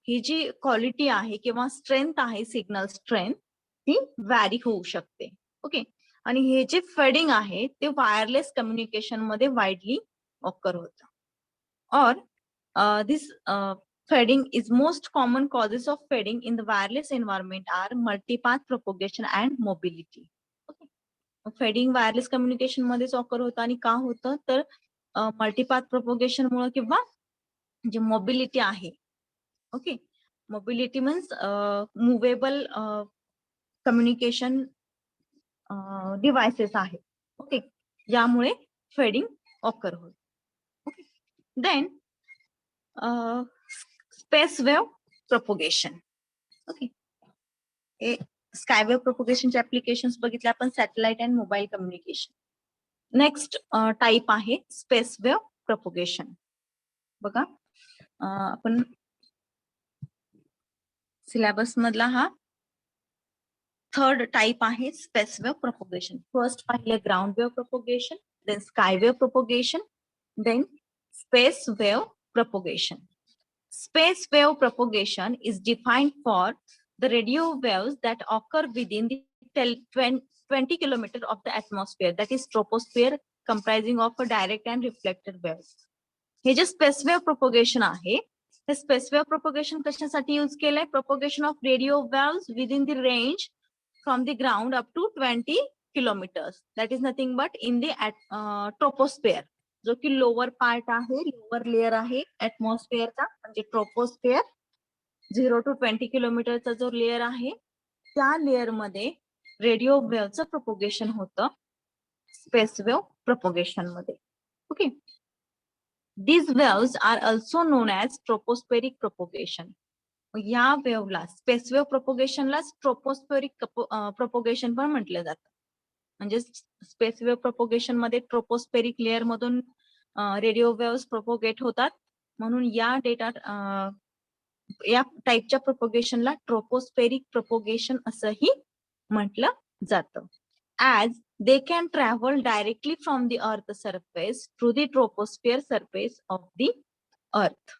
ही जी क्वालिटी आहे किंवा स्ट्रेंथ आहे सिग्नल स्ट्रेंथ ती व्हॅरी होऊ शकते. ओके, आणि हे जे फेडिंग आहे ते वायरलेस कम्युनिकेशन मध्ये वाईडली ऑकर होतं. और दिस Fading is most common causes of fading in the wireless environment are multipath propagation and mobility. Fading wireless communication मध्येच ऑकर होतं आणि का होतं तर मल्टीपाथ प्रोपोगेशन मुळे किंवा जे मोबिलिटी आहे. Okay, mobility means movable communication devices आहे. ओके, यामुळे फेडिंग ऑकर होत. Okay, then space wave propagation. Okay, skywave प्रोपोगेशनचे ऍप्लिकेशन्स बघितले आपण satellite and mobile communication. Next type आहे स्पेस वेव्ह प्रोपोगेशन. बघा आपण सिलेबस मधला हा थर्ड टाइप आहे स्पेस वेव्ह प्रोपोगेशन. फर्स्ट पाहिलं ground wave propagation, then sky wave propagation, then space wave propagation. Space wave propagation is defined for the radio waves that occur within the 20 kilometers of the atmosphere, that is troposphere, comprising of a direct and reflected waves. हे जे space wave propagation आहे, हे space wave propagation कशासाठी use केलंय? Propagation of radio waves within the range from the ground up to 20 kilometers. That is nothing but in the troposphere. जो की lower part आहे, lower layer आहे ऍटमॉस्फिअरचा, म्हणजे ट्रोपोस्फिअर 0 to 20 किलोमीटरचा जो लेअर आहे, त्या लेअर मध्ये रेडिओ वेव्हचं प्रोपोगेशन होतं स्पेस वेव्ह प्रोपोगेशन मध्ये. Okay, these waves are also known as tropospheric propagation. या वेव्हला स्पेस वेव्ह प्रोपोगेशनला ट्रोपोस्फेरिक प्रोपोगेशन पण म्हटलं जातं. म्हणजे स्पेस वेव्ह प्रोपोगेशन मध्ये ट्रोपोस्फेरिक लेअर मधून रेडिओ वेव्हज प्रोपोगेट होतात, म्हणून या टाइपच्या प्रोपोगेशनला ट्रोपोस्फेरिक प्रोपोगेशन असंही म्हटलं जातं. As they can travel directly from the earth surface through the troposphere surface of the earth.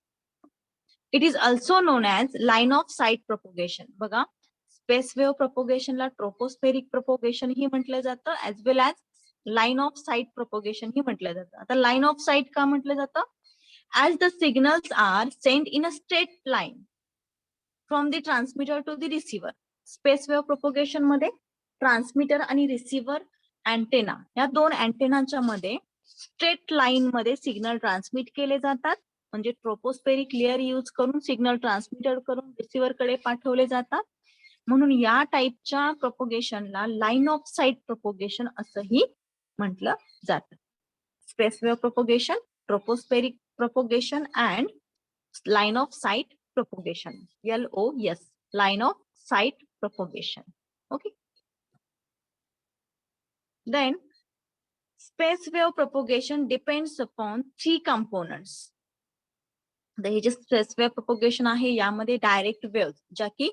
It is also known as line of sight propagation. बघा, space wave प्रोपोगेशनला tropospheric propagation ही म्हटलं जातं, as well as line of sight propagation ही म्हटलं जातं. आता line of sight का म्हटलं जातं? As the signals are send in a straight line from the transmitter to the receiver. Space wave propagation मध्ये ट्रान्समीटर आणि रिसिव्हर अँटेना, या दोन अँटेनाच्या मध्ये स्ट्रेट लाईन मध्ये सिग्नल ट्रान्समिट केले जातात. म्हणजे ट्रोपोस्फेरिक लेअर यूज करून सिग्नल ट्रान्समीटर करून रिसिव्हर कडे पाठवले जातात. म्हणून या टाइपच्या प्रोपोगेशनला लाईन ऑफ साइट प्रोपोगेशन असंही म्हटलं जातं. Space wave propagation, tropospheric propagation and line of sight propagation. LOS, line of sight propagation. Okay, then space wave propagation depends upon 3 components. हे जे स्पेस वेव्ह प्रोपोगेशन आहे यामध्ये डायरेक्ट वेव्ह ज्या की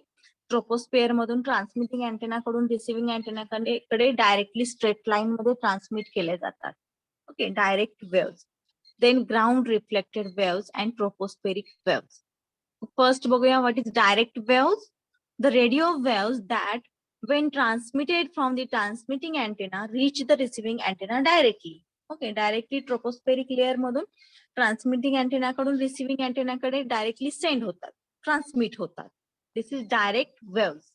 troposphere मधून ट्रान्समिटिंग अँटेना कडून receiving antenna कडे directly straight line मध्ये ट्रान्समिट केले जातात. Okay, direct waves. Then ground reflected waves and tropospheric waves. First बघूया what is direct waves. The radio waves that when transmitted from the transmitting antenna reach the receiving antenna directly. Okay, directly tropospheric layer मधून transmitting antenna कडून receiving antenna कडे directly send होतात, transmit होतात. This is direct waves.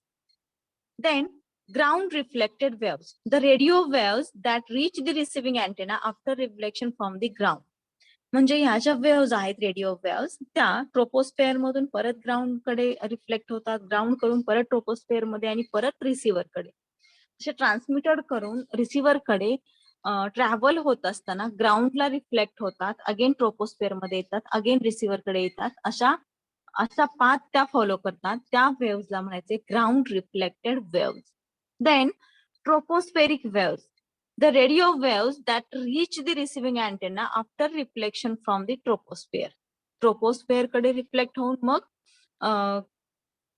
Then ground reflected waves, the radio waves that reach the receiving antenna after reflection from the ground. म्हणजे ह्या ज्या waves आहेत radio waves, त्या ट्रोपोस्फेअर मधून परत ग्राउंड कडे रिफ्लेक्ट होतात, ग्राउंड कडून परत ट्रोपोस्फेअर मध्ये आणि परत रिसिव्हर कडे असे ट्रान्समिटेड करून रिसिव्हर कडे ट्रॅव्हल होत असताना ग्राउंडला रिफ्लेक्ट होतात, अगेन ट्रोपोस्फेअर मध्ये येतात, अगेन रिसिव्हर कडे येतात. असा पाथ त्या फॉलो करतात. त्या वेव्हजला म्हणायचे ground reflected waves. Then tropospheric waves, the radio waves that reach the receiving antenna after reflection from the troposphere. Troposphere कडे रिफ्लेक्ट होऊन मग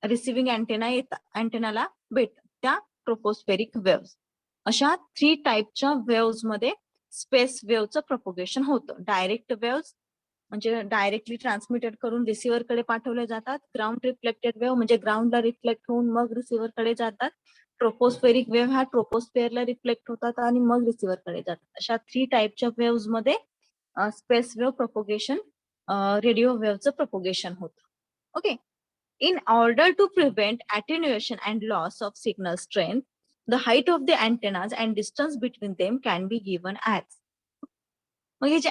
रिसिव्हिंग अँटेना येतात, अँटेनाला भेटतात, त्या ट्रोपोस्फेरिक वेव्हज. अशा 3 टाइपच्या वेव्हज मध्ये स्पेस वेव्हचं प्रोपोगेशन होतं. डायरेक्ट वेव्हज म्हणजे डायरेक्टली ट्रान्समिटेड करून रिसिव्हर कडे पाठवले जातात. ग्राउंड रिफ्लेक्टेड वेव्ह म्हणजे ग्राउंडला रिफ्लेक्ट होऊन मग रिसिव्हर कडे जातात. ट्रोपोस्फेरिक वेव्ह हा ट्रोपोस्फेअरला रिफ्लेक्ट होतात आणि मग रिसिव्हर कडे जातात. अशा 3 टाइपच्या वेव्हज मध्ये स्पेस वेव्ह प्रोपोगेशन, रेडिओ वेव्हचं प्रोपोगेशन होतं. Okay. In order to prevent attenuation and loss of signal strength, the height of the antennas and distance between them can be given as. मग हे जे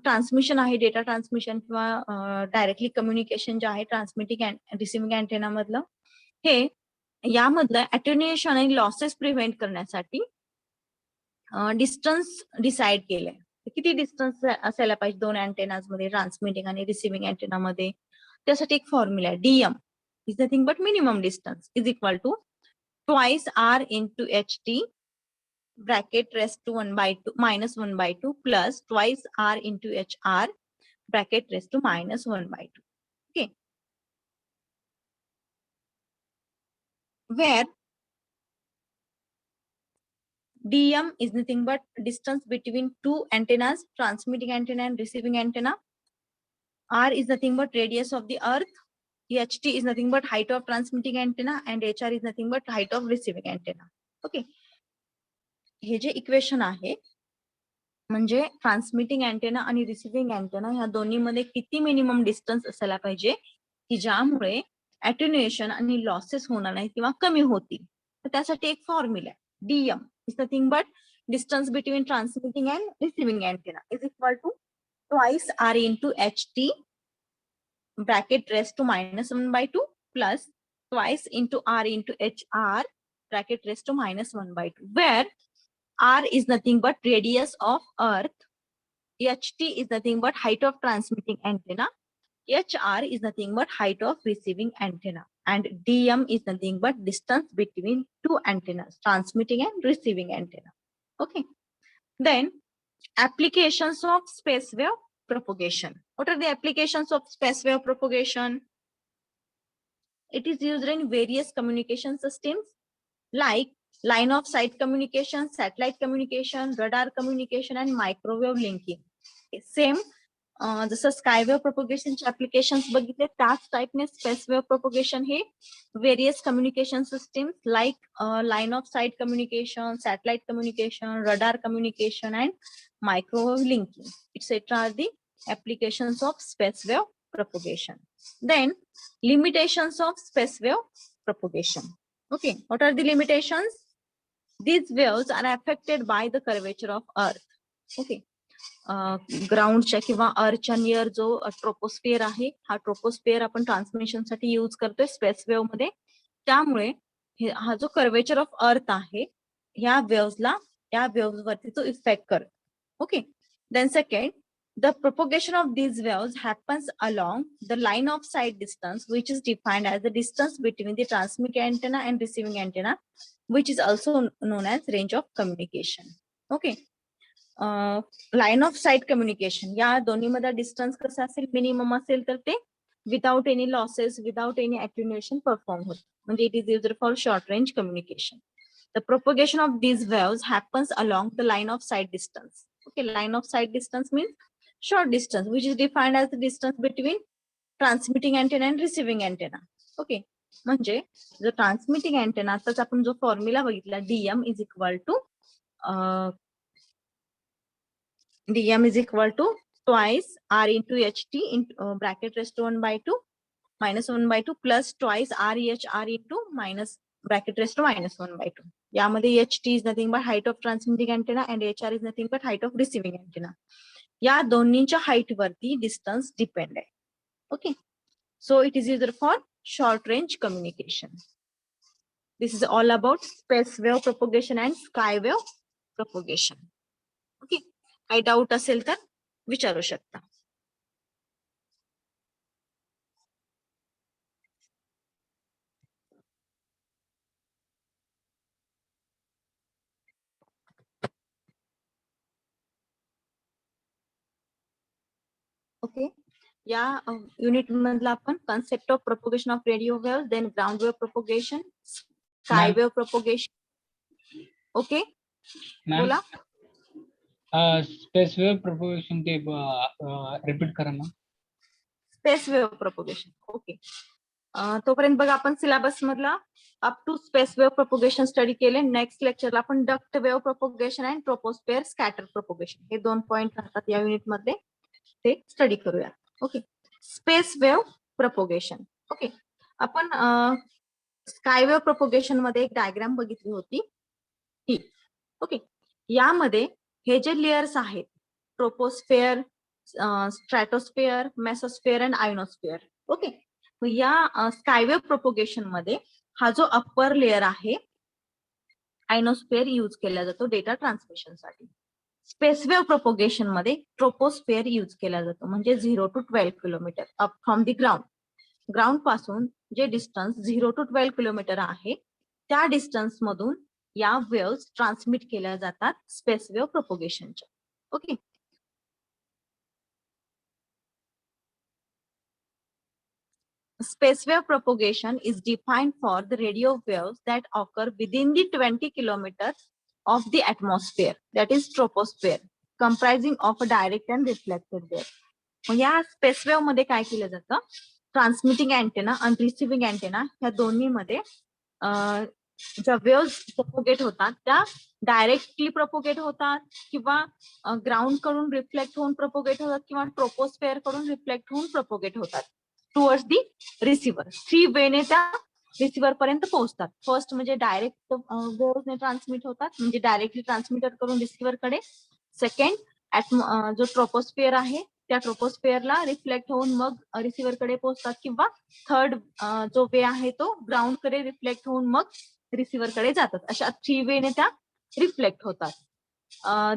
ट्रान्समिशन आहे, data transmission किंवा directly communication जे आहे transmitting and receiving antenna मधलं, हे यामधलं attenuation आणि लॉसेस प्रिव्हेंट करण्यासाठी डिस्टन्स डिसाइड केलंय. किती डिस्टन्स असायला पाहिजे दोन अँटेनाज मध्ये, ट्रान्समिटिंग आणि रिसिव्हिंग अँटेना मध्ये. त्यासाठी एक फॉर्म्युला आहे, DM is nothing but minimum distance is equal to twice R into H T bracket raised to 1/2 minus 1/2 plus twice r into hr bracket raised to minus 1/2. Okay, where dm is nothing but distance between two antennas, transmitting antenna and receiving antenna. R is nothing but radius of the earth. ht is nothing but height of transmitting antenna and hr is nothing but height of receiving antenna. Okay, हे जे equation आहे म्हणजे transmitting antenna आणि receiving antenna ह्या दोन्हीमध्ये किती minimum distance असायला पाहिजे की ज्यामुळे अटेन्युएशन आणि लॉसेस होणार नाही किंवा कमी होतील. तर त्यासाठी एक फॉर्म्युला आहे, DM is nothing but distance between transmitting and receiving antenna is equal to twice R into H T bracket raise to minus 1/2 plus twice into R into H R bracket raise to minus 1/2, where R is nothing but radius of earth, ht is nothing but height of transmitting antenna, hr is nothing but height of receiving antenna, and dm is nothing but distance between two antennas, transmitting and receiving antenna. Okay, then applications of space wave propagation. What are the applications of space wave propagation? It is used in various communication systems like line of sight communication, satellite communication, radar communication and microwave linking. Same जसं स्कायवेव्ह प्रोपोगेशनचे applications बघितले त्याच टाइपने space wave propagation हे various communication systems like line of site communication, satellite communication, radar communication and microwave linking etc. Are the applications of space wave propagation. Then limitations of space wave propagation. Okay, what are the limitations? These waves are affected by the curvature of earth. Okay, ग्राउंडच्या किंवा अर्थच्या near जो ट्रोपोस्फिअर आहे, हा ट्रोपोस्फिअर आपण transmission साठी use करतोय space wave मध्ये. त्यामुळे हा जो कर्वेचर ऑफ अर्थ आहे ह्या वेव्हला, या वेव्ह वरती तो इफेक्ट करतो. Okay, then second, the propagation of these waves happens along the line of sight distance, which is defined as the distance between the transmitting antenna and receiving antenna, which is also known as range of communication. Okay, line of sight communication या दोन्ही मध्ये distance कसं असेल, minimum असेल तर ते without any losses, without any attenuation perform होतं, म्हणजे it is used for short range communication. The propagation of these waves happens along the line of sight distance. Okay, line of sight distance means short distance, which is defined as the distance between transmitting antenna and receiving antenna. Okay, म्हणजे जो transmitting antenna आताच आपण जो formula बघितला DM is equal to twice R into H T into bracket raise to 1/2 minus 1/2 plus twice REHR into minus bracket raised to minus 1/2. यामध्ये HT is nothing but height of transmitting antenna and HR is nothing but height of receiving antenna. या दोन्हीच्या height वरती distance depend आहे. Okay, so it is used for short range communication. This is all about space wave propagation and sky wave propagation. Okay, काही doubt असेल तर विचारू शकता. Okay, या युनिट मधला आपण concept of propagation of radio wave, then ground wave propagation, sky wave propagation. Okay, बोला. Space wave propagation ते रिपीट करा ना. Space wave propagation. ओके, तोपर्यंत बघा आपण सिलेबस मधला up to space wave propagation study केले. नेक्स्ट लेक्चरला आपण duct wave propagation and troposphere scatter propagation हे 2 पॉइंट राहतात या युनिट मध्ये, ते स्टडी करूया. Okay, space wave propagation. Okay, आपण स्कायवेव्ह प्रोपोगेशन मध्ये एक डायग्राम बघितली होती ही. ओके, यामध्ये हे जे लेयर्स आहेत, ट्रोपोस्फेअर, स्ट्रॅटोस्फेअर, मेसोस्फेअर अँड आयनोस्फेअर. ओके, या स्कायवेव्ह प्रोपोगेशन मध्ये हा जो अप्पर लेयर आहे, आयनोस्फेअर यूज केला जातो डेटा ट्रान्समिशनसाठी. स्पेसवेव्ह प्रोपोगेशन मध्ये ट्रोपोस्फेअर यूज केला जातो, म्हणजे 0 to 12 kilometre up from the ground. Ground पासून जे डिस्टन्स 0 to 12 किलोमीटर आहे, त्या डिस्टन्स मधून या वेव्स ट्रान्समिट केल्या जातात स्पेसवेव्ह प्रोपोगेशनच्या. Okay, spacewave propagation is defined for the radio waves that occur within the 20 kilometers of the atmosphere, that is troposphere, comprising of a direct and reflected wave. या स्पेसवेव्ह मध्ये काय केलं जातं, ट्रान्समिटिंग अँटेना आणि receiving antenna ह्या दोन्ही मध्ये ज्या वेव्स प्रोपोगेट होतात त्या डायरेक्टली प्रोपोगेट होतात, किंवा ग्राउंड कडून रिफ्लेक्ट होऊन प्रोपोगेट होतात, किंवा ट्रोपोस्फेअर कडून रिफ्लेक्ट होऊन प्रोपोगेट होतात टुवर्ड्स दी रिसिव्हर. 3 वेने त्या रिसिव्हर पर्यंत पोहोचतात. फर्स्ट म्हणजे डायरेक्ट वेव्हने ट्रान्समिट होतात, म्हणजे डायरेक्टली ट्रान्समिटर करून रिसिव्हर कडे. सेकंड, जो ट्रोपोस्फिअर आहे त्या ट्रोपोस्फिअरला रिफ्लेक्ट होऊन मग रिसिव्हर कडे पोहोचतात, किंवा थर्ड जो वे आहे तो ग्राउंड कडे रिफ्लेक्ट होऊन मग रिसिव्हर कडे जातात. अशा 3 वेने त्या रिफ्लेक्ट होतात.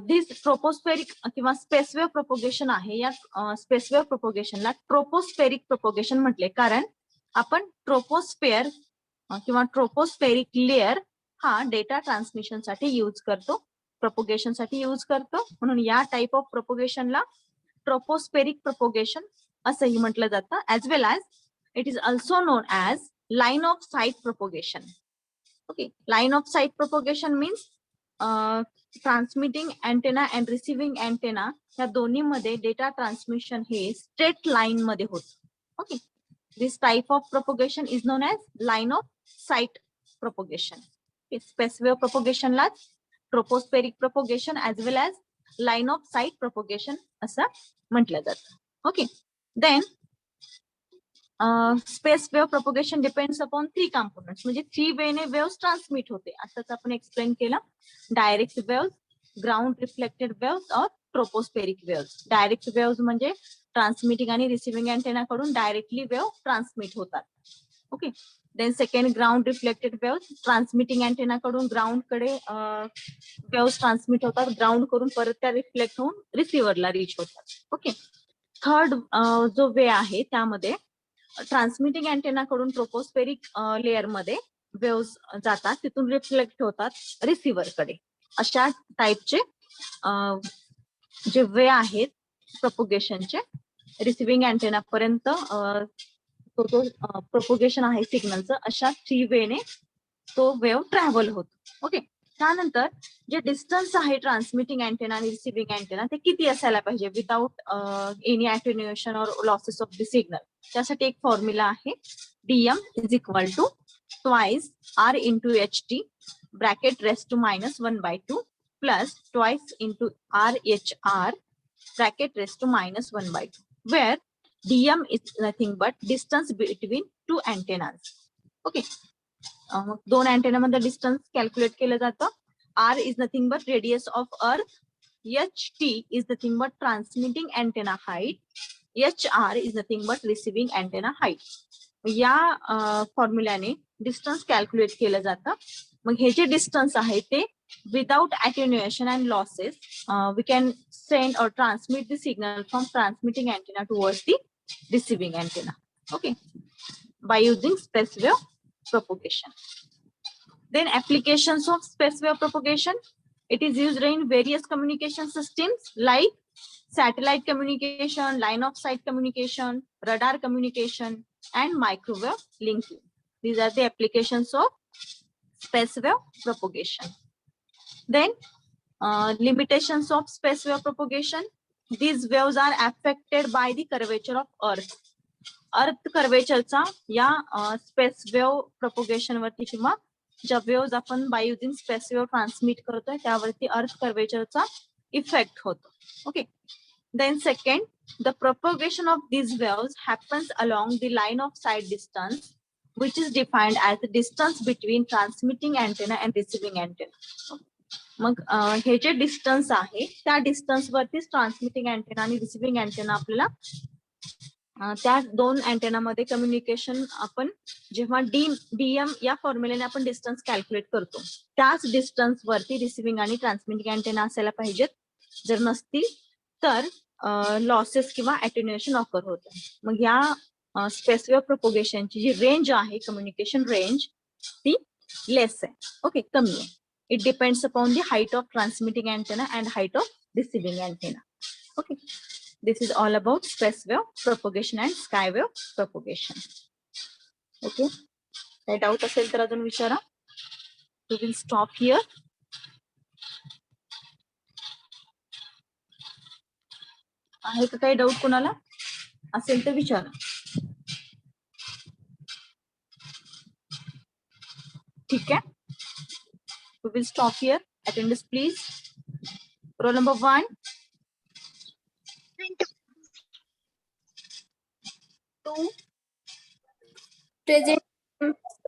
दिस ट्रोपोस्फेरिक किंवा स्पेसवेव्ह प्रोपोगेशन आहे. या स्पेसवेव्ह प्रोपोगेशनला ट्रोपोस्फेरिक प्रोपोगेशन म्हटले, कारण आपण ट्रोपोस्फेअर किंवा ट्रोपोस्फेरिक लेअर हा डेटा ट्रान्समिशनसाठी यूज करतो, प्रोपोगेशनसाठी यूज करतो, म्हणून या टाइप ऑफ प्रोपोगेशनला ट्रोपोस्फेरिक प्रोपोगेशन असंही म्हटलं जातं. As well as it is also known as line of sight propagation. Okay, line of sight propagation means transmitting antenna and receiving antenna या दोन्ही मध्ये डेटा ट्रान्समिशन हे स्ट्रेट लाईन मध्ये होतं. Okay, this type of propagation is known as line of sight propagation. स्पेसवेव्ह प्रोपोगेशनला tropospheric propagation as well as line of sight propagation असं म्हटलं जातं. Okay, then space wave propagation depends upon 3 components, म्हणजे 3 वेने waves transmit होते. आताच आपण explain केलं, direct waves, ground reflected waves और tropospheric waves. Direct waves म्हणजे ट्रान्समिटिंग आणि रिसिव्हिंग अँटेना कडून डायरेक्टली वेव्ह ट्रान्समिट होतात. Okay, then second ground reflected waves, transmitting antenna कडून ग्राउंड कडे वेव्स ट्रान्समिट होतात, ग्राउंड करून परत त्या रिफ्लेक्ट होऊन रिसिव्हरला रीच होतात. ओके, थर्ड जो वे आहे त्यामध्ये ट्रान्समिटिंग अँटेना कडून ट्रोपोस्फेरिक लेअर मध्ये वेव्स जातात, तिथून रिफ्लेक्ट होतात रिसिव्हर कडे. अशा टाइपचे जे वे आहेत प्रोपोगेशनचे, रिसिव्हिंग अँटेना पर्यंत तो प्रोपोगेशन आहे सिग्नलचं, अशा 3 वेने तो वेव्ह ट्रॅव्हल होतो. ओके, त्यानंतर जे डिस्टन्स आहे ट्रान्समिटिंग अँटेना आणि रिसिव्हिंग अँटेना ते किती असायला पाहिजे विदाउट एनी अटेन्युएशन और लॉसेस ऑफ द सिग्नल. त्यासाठी एक फॉर्म्युला आहे, DM is equal to twice R into HT bracket raise to -1/2 plus twice into RHR bracket raise to -1/2, where DM is nothing but distance between 2 antennas. Okay, दोन antenna मध्ये distance calculate केलं जातं. R is nothing but radius of earth, HT is nothing but transmitting antenna height, HR is nothing but receiving antenna height. या फॉर्म्युल्याने distance calculate केलं जातं. मग हे जे डिस्टन्स आहे ते without attenuation and losses we can send or transmit the signal from transmitting antenna towards the receiving antenna. Okay, by using space wave propagation. Then applications of space wave propagation, it is used in various communication systems like satellite communication, line of sight communication, radar communication, and microwave linking. These are the applications of space wave propagation. Then limitations of space wave propagation, these waves are affected by the curvature of earth. अर्थ कर्वेचरचा या space wave propagation वरती किंवा ज्या waves आपण bye using space wave transmit करतोय त्यावरती अर्थ कर्वेचरचा effect होतो. Okay, Then second, the propagation of these waves happens along the line of sight distance, which is defined as the distance between transmitting antenna and receiving antenna. मग हे जे distance आहे त्या distance वरतीच ट्रान्समिटिंग अँटेना आणि receiving antenna आपल्याला त्या दोन अँटेना मध्ये कम्युनिकेशन आपण जेव्हा डीएम या फॉर्म्युलेने आपण डिस्टन्स कॅल्क्युलेट करतो त्याच डिस्टन्स वरती रिसिव्हिंग आणि ट्रान्समिटिंग अँटेना असायला पाहिजेत. जर नसतील तर लॉसेस किंवा अटेन्युएशन ऑकर होतं. मग या स्पेस वेव्ह प्रोपोगेशनची जी रेंज आहे कम्युनिकेशन रेंज ती लेस आहे. ओके, कमी आहे. It depends upon the height of transmitting antenna and height of receiving antenna. Okay, this is all about space wave propagation and sky wave propagation. Okay, काही doubt असेल तर अजून विचारा. We will stop here. आहे का काही doubt कोणाला असेल तर विचारा. ठीक आहे. We will stop here. Attendance, please. Roll number 1. 2. Present.